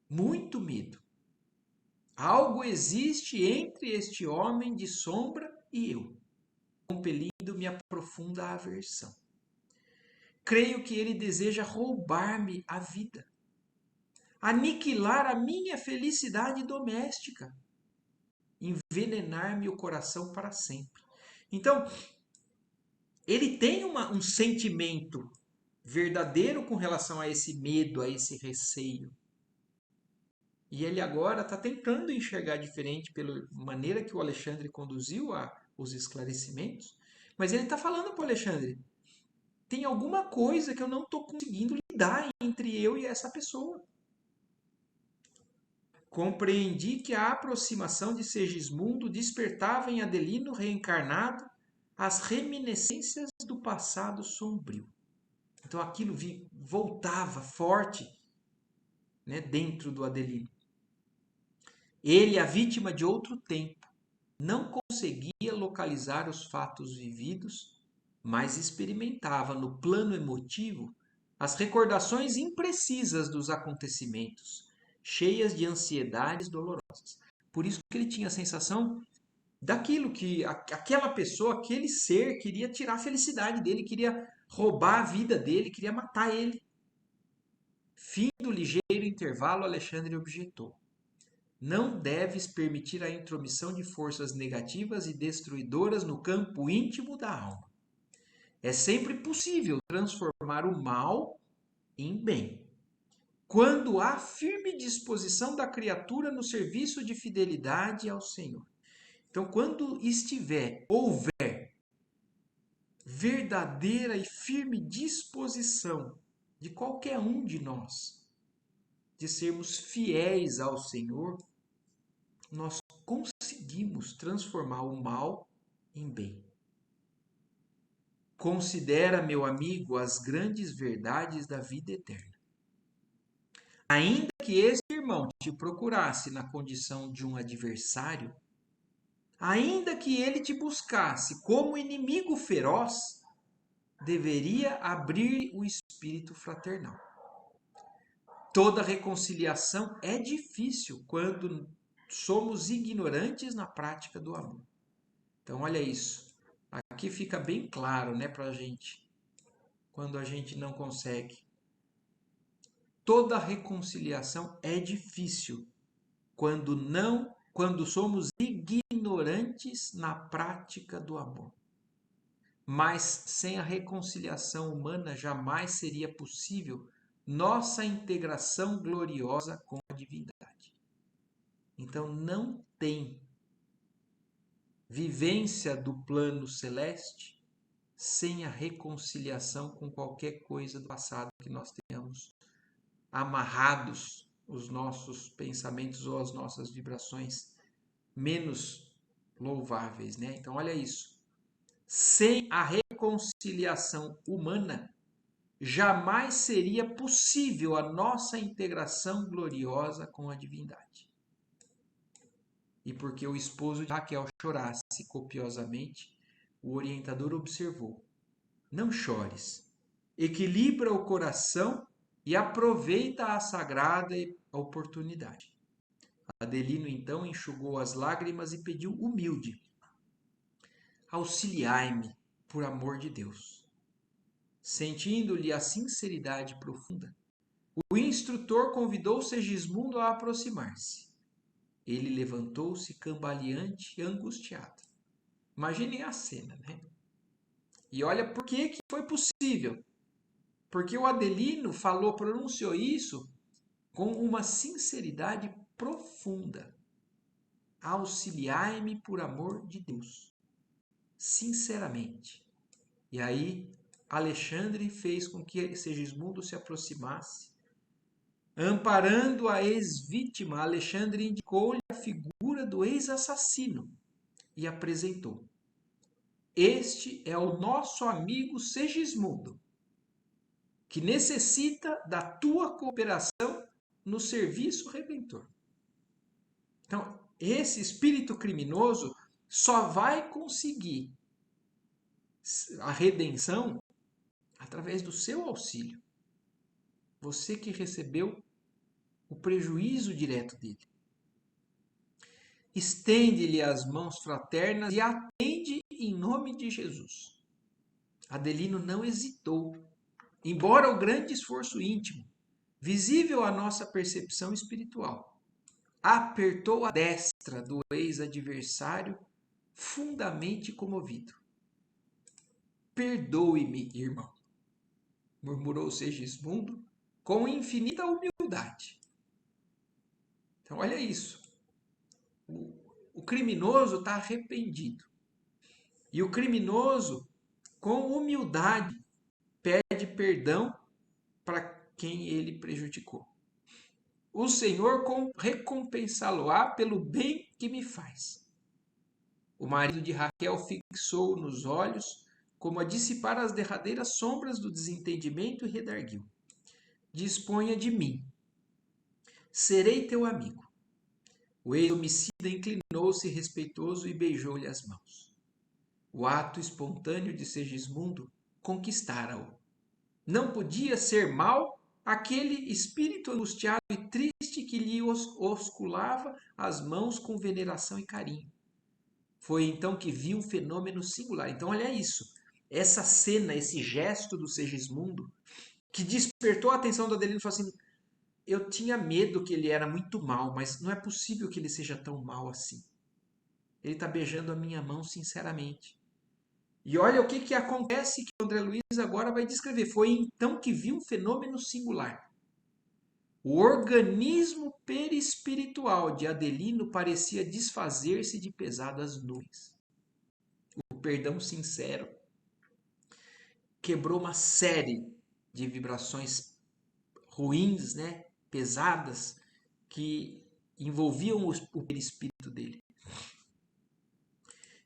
muito medo. Algo existe entre este homem de sombra e eu, compelindo-me a profunda aversão. Creio que ele deseja roubar-me a vida, aniquilar a minha felicidade doméstica, envenenar-me o coração para sempre. Então, ele tem um sentimento verdadeiro com relação a esse medo, a esse receio. E ele agora está tentando enxergar diferente pela maneira que o Alexandre conduziu os esclarecimentos. Mas ele está falando para o Alexandre, tem alguma coisa que eu não estou conseguindo lidar entre eu e essa pessoa. Compreendi que a aproximação de Segismundo despertava em Adelino reencarnado as reminiscências do passado sombrio. Então aquilo voltava forte, né, dentro do Adelino. Ele, a vítima de outro tempo, não conseguia localizar os fatos vividos, mas experimentava no plano emotivo as recordações imprecisas dos acontecimentos, cheias de ansiedades dolorosas. Por isso que ele tinha a sensação daquilo que aquela pessoa, aquele ser, queria tirar a felicidade dele, queria roubar a vida dele, queria matar ele. Fim do ligeiro intervalo, Alexandre objetou: não deves permitir a intromissão de forças negativas e destruidoras no campo íntimo da alma. É sempre possível transformar o mal em bem, quando há firme disposição da criatura no serviço de fidelidade ao Senhor. Então, quando houver verdadeira e firme disposição de qualquer um de nós de sermos fiéis ao Senhor, nós conseguimos transformar o mal em bem. Considera, meu amigo, as grandes verdades da vida eterna. Ainda que esse irmão te procurasse na condição de um adversário, ainda que ele te buscasse como inimigo feroz, deveria abrir o espírito fraternal. Toda reconciliação é difícil quando somos ignorantes na prática do amor. Então, olha isso. Aqui fica bem claro, né, para a gente, quando a gente não consegue. Toda reconciliação é difícil quando somos ignorantes na prática do amor. Mas sem a reconciliação humana jamais seria possível nossa integração gloriosa com a divindade. Então não tem vivência do plano celeste sem a reconciliação com qualquer coisa do passado que nós tenhamos amarrados os nossos pensamentos ou as nossas vibrações menos louváveis, né? Então olha isso. Sem a reconciliação humana, jamais seria possível a nossa integração gloriosa com a divindade. E porque o esposo de Raquel chorasse copiosamente, o orientador observou: não chores, equilibra o coração e aproveita a sagrada oportunidade. Adelino então enxugou as lágrimas e pediu humilde: auxiliai-me, por amor de Deus. Sentindo-lhe a sinceridade profunda, o instrutor convidou Segismundo a aproximar-se. Ele levantou-se cambaleante e angustiado. Imaginem a cena, né? E olha por que foi possível. Porque o Adelino pronunciou isso com uma sinceridade profunda. Auxiliai-me por amor de Deus. Sinceramente. E aí, Alexandre fez com que Segismundo se aproximasse. Amparando a ex-vítima, Alexandre indicou-lhe a figura do ex-assassino e apresentou: este é o nosso amigo Segismundo, que necessita da tua cooperação no serviço redentor. Então, esse espírito criminoso só vai conseguir a redenção através do seu auxílio. Você que recebeu o prejuízo direto dele. Estende-lhe as mãos fraternas e atende em nome de Jesus. Adelino não hesitou, embora o grande esforço íntimo, visível à nossa percepção espiritual, apertou a destra do ex-adversário, fundamente comovido. Perdoe-me, irmão, murmurou Segismundo com infinita humildade. Então, olha isso. O criminoso está arrependido. E o criminoso, com humildade, pede perdão para quem ele prejudicou. O Senhor recompensá-lo-á pelo bem que me faz. O marido de Raquel fixou nos olhos, como a dissipar as derradeiras sombras do desentendimento, e redarguiu: disponha de mim, serei teu amigo. O ex-homicida inclinou-se respeitoso e beijou-lhe as mãos. O ato espontâneo de Segismundo conquistara-o. Não podia ser mau aquele espírito angustiado e triste que lhe osculava as mãos com veneração e carinho. Foi então que viu um fenômeno singular. Então, olha isso. Essa cena, esse gesto do Segismundo, que despertou a atenção do Adelino, falou assim: eu tinha medo que ele era muito mau, mas não é possível que ele seja tão mau assim. Ele está beijando a minha mão sinceramente. E olha o que acontece que o André Luiz agora vai descrever. Foi então que viu um fenômeno singular. O organismo perispiritual de Adelino parecia desfazer-se de pesadas nuvens. O perdão sincero quebrou uma série de vibrações ruins, né, pesadas, que envolviam o perispírito dele,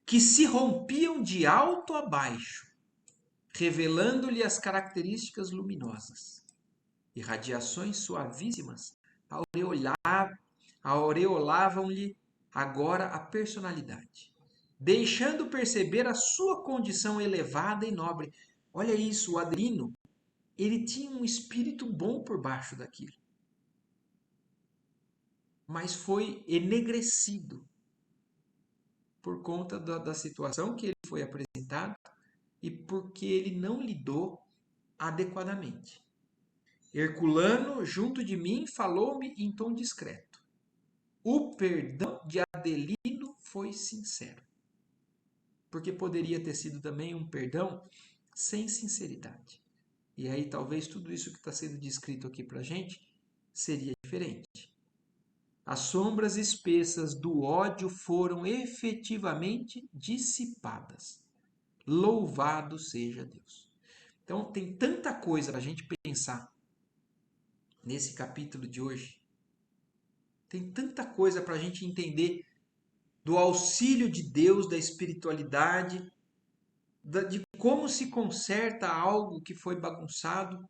que se rompiam de alto a baixo, revelando-lhe as características luminosas. Irradiações suavíssimas aureolavam-lhe agora a personalidade, deixando perceber a sua condição elevada e nobre. Olha isso, o Adelino, ele tinha um espírito bom por baixo daquilo, mas foi enegrecido por conta da situação que ele foi apresentado e porque ele não lidou adequadamente. Herculano, junto de mim, falou-me em tom discreto. O perdão de Adelino foi sincero. Porque poderia ter sido também um perdão sem sinceridade. E aí talvez tudo isso que está sendo descrito aqui para a gente seria diferente. As sombras espessas do ódio foram efetivamente dissipadas. Louvado seja Deus. Então tem tanta coisa para a gente pensar nesse capítulo de hoje. Tem tanta coisa para a gente entender do auxílio de Deus, da espiritualidade, de como se conserta algo que foi bagunçado.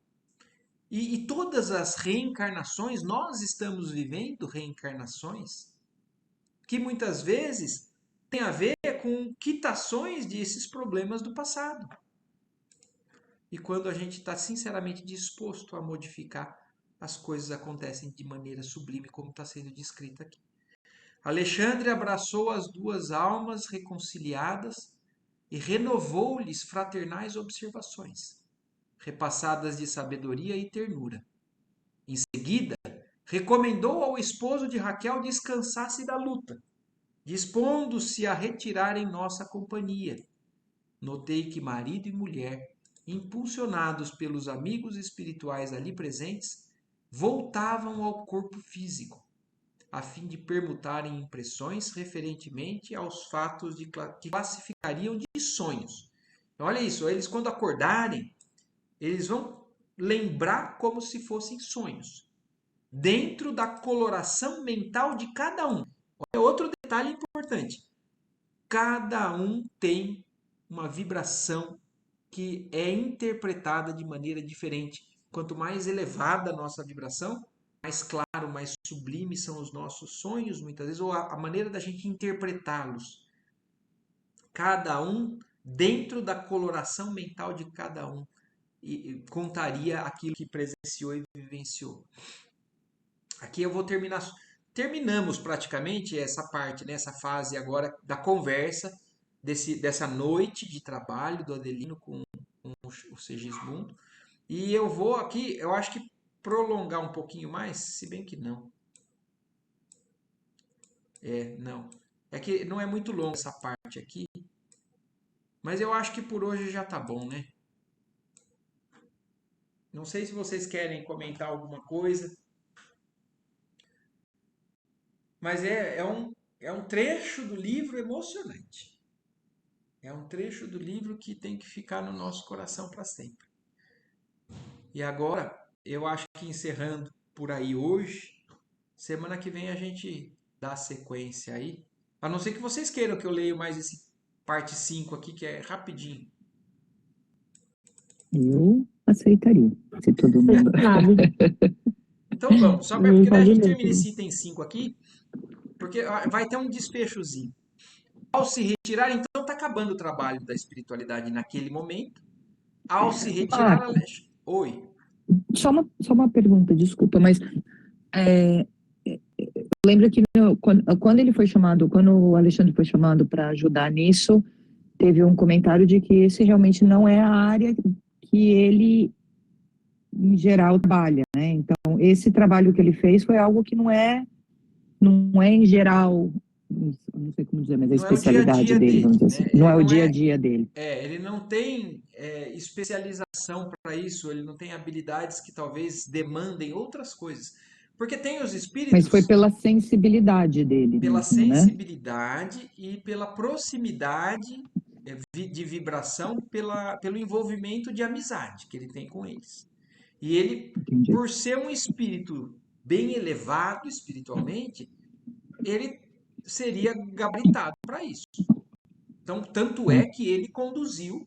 E todas as reencarnações, nós estamos vivendo reencarnações que muitas vezes têm a ver com quitações desses problemas do passado. E quando a gente está sinceramente disposto a modificar, as coisas acontecem de maneira sublime, como está sendo descrito aqui. Alexandre abraçou as duas almas reconciliadas e renovou-lhes fraternais observações, repassadas de sabedoria e ternura. Em seguida, recomendou ao esposo de Raquel descansasse da luta, dispondo-se a retirar em nossa companhia. Notei que marido e mulher, impulsionados pelos amigos espirituais ali presentes, voltavam ao corpo físico, a fim de permutarem impressões referentemente aos fatos que classificariam de sonhos. Então, olha isso, eles quando acordarem, eles vão lembrar como se fossem sonhos, dentro da coloração mental de cada um. Olha outro detalhe importante. Cada um tem uma vibração que é interpretada de maneira diferente. Quanto mais elevada a nossa vibração, mais claro, mais sublime são os nossos sonhos, muitas vezes, ou a maneira da gente interpretá-los. Cada um, dentro da coloração mental de cada um, e contaria aquilo que presenciou e vivenciou. Aqui eu vou terminar. Terminamos praticamente essa parte, nessa fase agora da conversa, dessa noite de trabalho do Adelino com o Segismundo. E eu vou aqui, eu acho que prolongar um pouquinho mais, se bem que não. Não. É que não é muito longa essa parte aqui, mas eu acho que por hoje já tá bom, né? Não sei se vocês querem comentar alguma coisa, mas é um trecho do livro emocionante. É um trecho do livro que tem que ficar no nosso coração para sempre. E agora, eu acho que encerrando por aí hoje, semana que vem a gente dá sequência aí. A não ser que vocês queiram que eu leia mais esse parte 5 aqui, que é rapidinho. Eu aceitaria, se todo mundo. Então vamos, só porque daí a gente termina Também. esse item 5 aqui, porque vai ter um desfechozinho. Ao se retirar, então está acabando o trabalho da espiritualidade naquele momento. Ao se retirar, Marco, oi. só uma pergunta, desculpa, mas lembra que quando ele foi chamado, quando o Alexandre foi chamado para ajudar nisso, teve um comentário de que esse realmente não é a área que ele, em geral, trabalha, né? Então, esse trabalho que ele fez foi algo que não é em geral, não sei como dizer, mas a Não é o dia a especialidade dia dele, vamos dele, dizer né? assim. Não é o dia a dia dele. Ele não tem especialização para isso, ele não tem habilidades que talvez demandem outras coisas. Porque tem os Mas foi espíritos pela sensibilidade dele pela mesmo, né? sensibilidade e pela proximidade de vibração, pelo envolvimento de amizade que ele tem com eles. E ele, Entendi. por ser um espírito bem elevado espiritualmente, ele seria gabaritado para isso. Então, tanto é que ele conduziu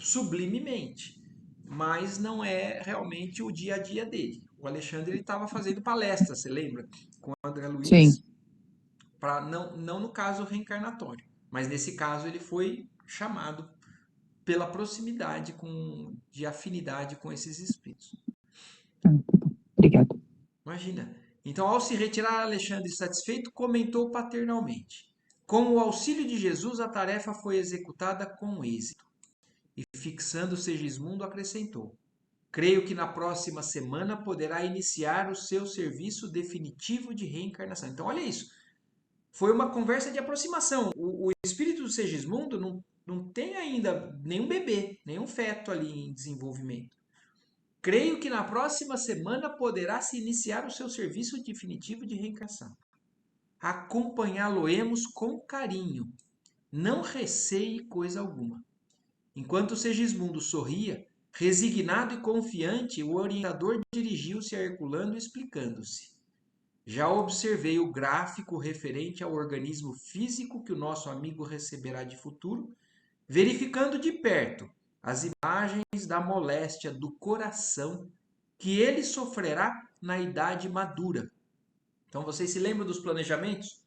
sublimemente, mas não é realmente o dia a dia dele. O Alexandre estava fazendo palestra, você lembra? Com o André Sim. Luiz, não no caso reencarnatório, mas nesse caso ele foi chamado pela proximidade de afinidade com esses espíritos. Tá bom. Obrigada. Imagina. Então, ao se retirar, Alexandre, satisfeito, comentou paternalmente: com o auxílio de Jesus, a tarefa foi executada com êxito. E fixando Segismundo, acrescentou: creio que na próxima semana poderá iniciar o seu serviço definitivo de reencarnação. Então, olha isso. Foi uma conversa de aproximação. O espírito do Segismundo não tem ainda nenhum bebê, nenhum feto ali em desenvolvimento. Creio que na próxima semana poderá se iniciar o seu serviço definitivo de reencarnação. Acompanhá-lo-emos com carinho. Não receie coisa alguma. Enquanto Segismundo sorria, resignado e confiante, o orientador dirigiu-se a Herculano explicando-se. Já observei o gráfico referente ao organismo físico que o nosso amigo receberá de futuro verificando de perto as imagens da moléstia do coração que ele sofrerá na idade madura. Então, vocês se lembram dos planejamentos?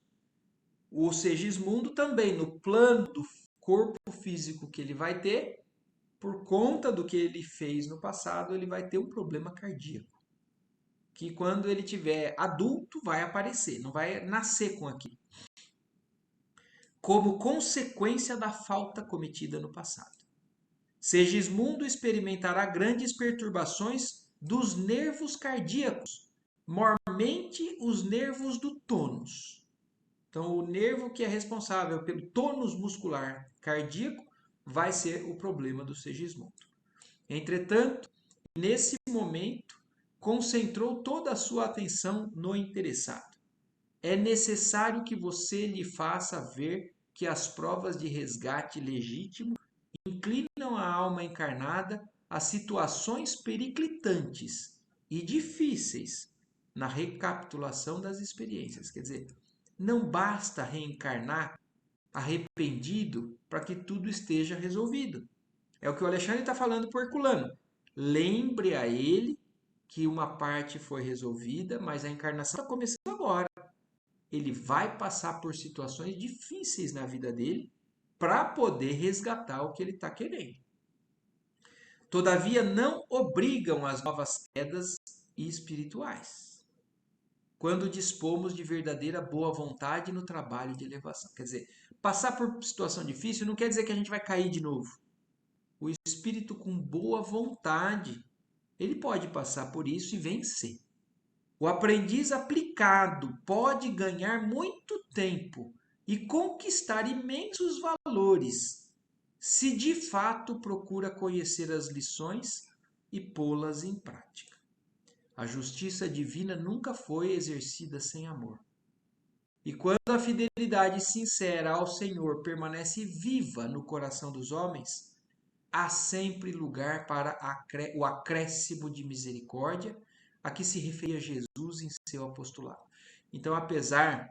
O Segismundo também, no plano do corpo físico que ele vai ter, por conta do que ele fez no passado, ele vai ter um problema cardíaco. Que quando ele tiver adulto, vai aparecer, não vai nascer com aquilo. Como consequência da falta cometida no passado. Segismundo experimentará grandes perturbações dos nervos cardíacos, mormente os nervos do tônus. Então, o nervo que é responsável pelo tônus muscular cardíaco vai ser o problema do Segismundo. Entretanto, nesse momento, concentrou toda a sua atenção no interessado. É necessário que você lhe faça ver que as provas de resgate legítimo inclinam a alma encarnada a situações periclitantes e difíceis na recapitulação das experiências. Quer dizer, não basta reencarnar arrependido para que tudo esteja resolvido. É o que o Alexandre está falando para o Herculano. Lembre a ele que uma parte foi resolvida, mas a encarnação está começando agora. Ele vai passar por situações difíceis na vida dele para poder resgatar o que ele está querendo. Todavia, não obrigam as novas quedas espirituais, quando dispomos de verdadeira boa vontade no trabalho de elevação. Quer dizer, passar por situação difícil não quer dizer que a gente vai cair de novo. O espírito com boa vontade, ele pode passar por isso e vencer. O aprendiz aplicado pode ganhar muito tempo e conquistar imensos valores, se de fato procura conhecer as lições e pô-las em prática. A justiça divina nunca foi exercida sem amor. E quando a fidelidade sincera ao Senhor permanece viva no coração dos homens, há sempre lugar para o acréscimo de misericórdia a que se referia Jesus em seu apostolado. Então, apesar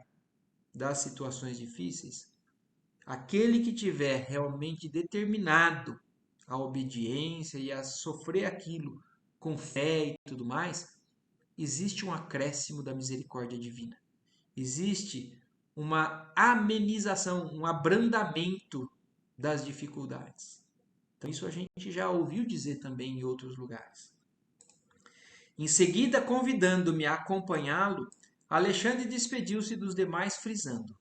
das situações difíceis, aquele que tiver realmente determinado a obediência e a sofrer aquilo com fé e tudo mais, existe um acréscimo da misericórdia divina. Existe uma amenização, um abrandamento das dificuldades. Então, isso a gente já ouviu dizer também em outros lugares. Em seguida, convidando-me a acompanhá-lo, Alexandre despediu-se dos demais, frisando: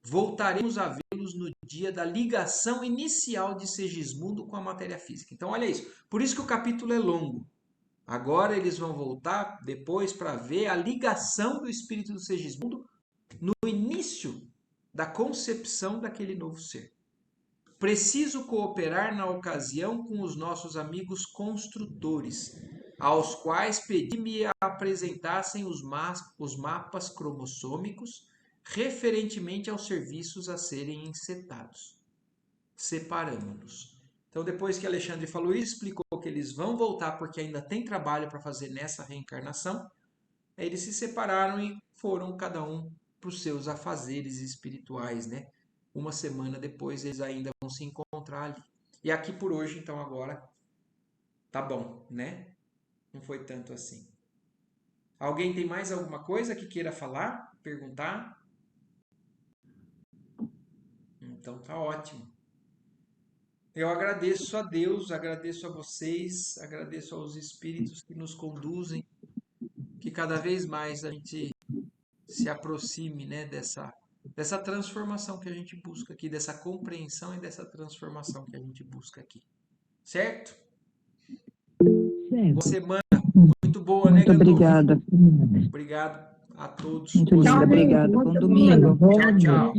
voltaremos a vê-los no dia da ligação inicial de Segismundo com a matéria física. Então, olha isso. Por isso que o capítulo é longo. Agora eles vão voltar depois para ver a ligação do espírito do Segismundo no início da concepção daquele novo ser. Preciso cooperar na ocasião com os nossos amigos construtores, aos quais pedi-me apresentassem os mapas cromossômicos referentemente aos serviços a serem encetados. Separamos-nos. Então, depois que Alexandre falou isso, explicou que eles vão voltar porque ainda tem trabalho para fazer nessa reencarnação. Aí eles se separaram e foram cada um para os seus afazeres espirituais, né? Uma semana depois eles ainda vão se encontrar ali. E aqui por hoje, então agora, tá bom, né? Não foi tanto assim. Alguém tem mais alguma coisa que queira falar, perguntar? Então tá ótimo. Eu agradeço a Deus, agradeço a vocês, agradeço aos espíritos que nos conduzem, que cada vez mais a gente se aproxime, né, dessa transformação que a gente busca aqui, dessa compreensão e dessa transformação que a gente busca aqui. Certo? Boa semana. Muito boa, muito né, Gandolfo? obrigada. Obrigado a todos. Muito linda, obrigada. Bom domingo. Tchau, tchau.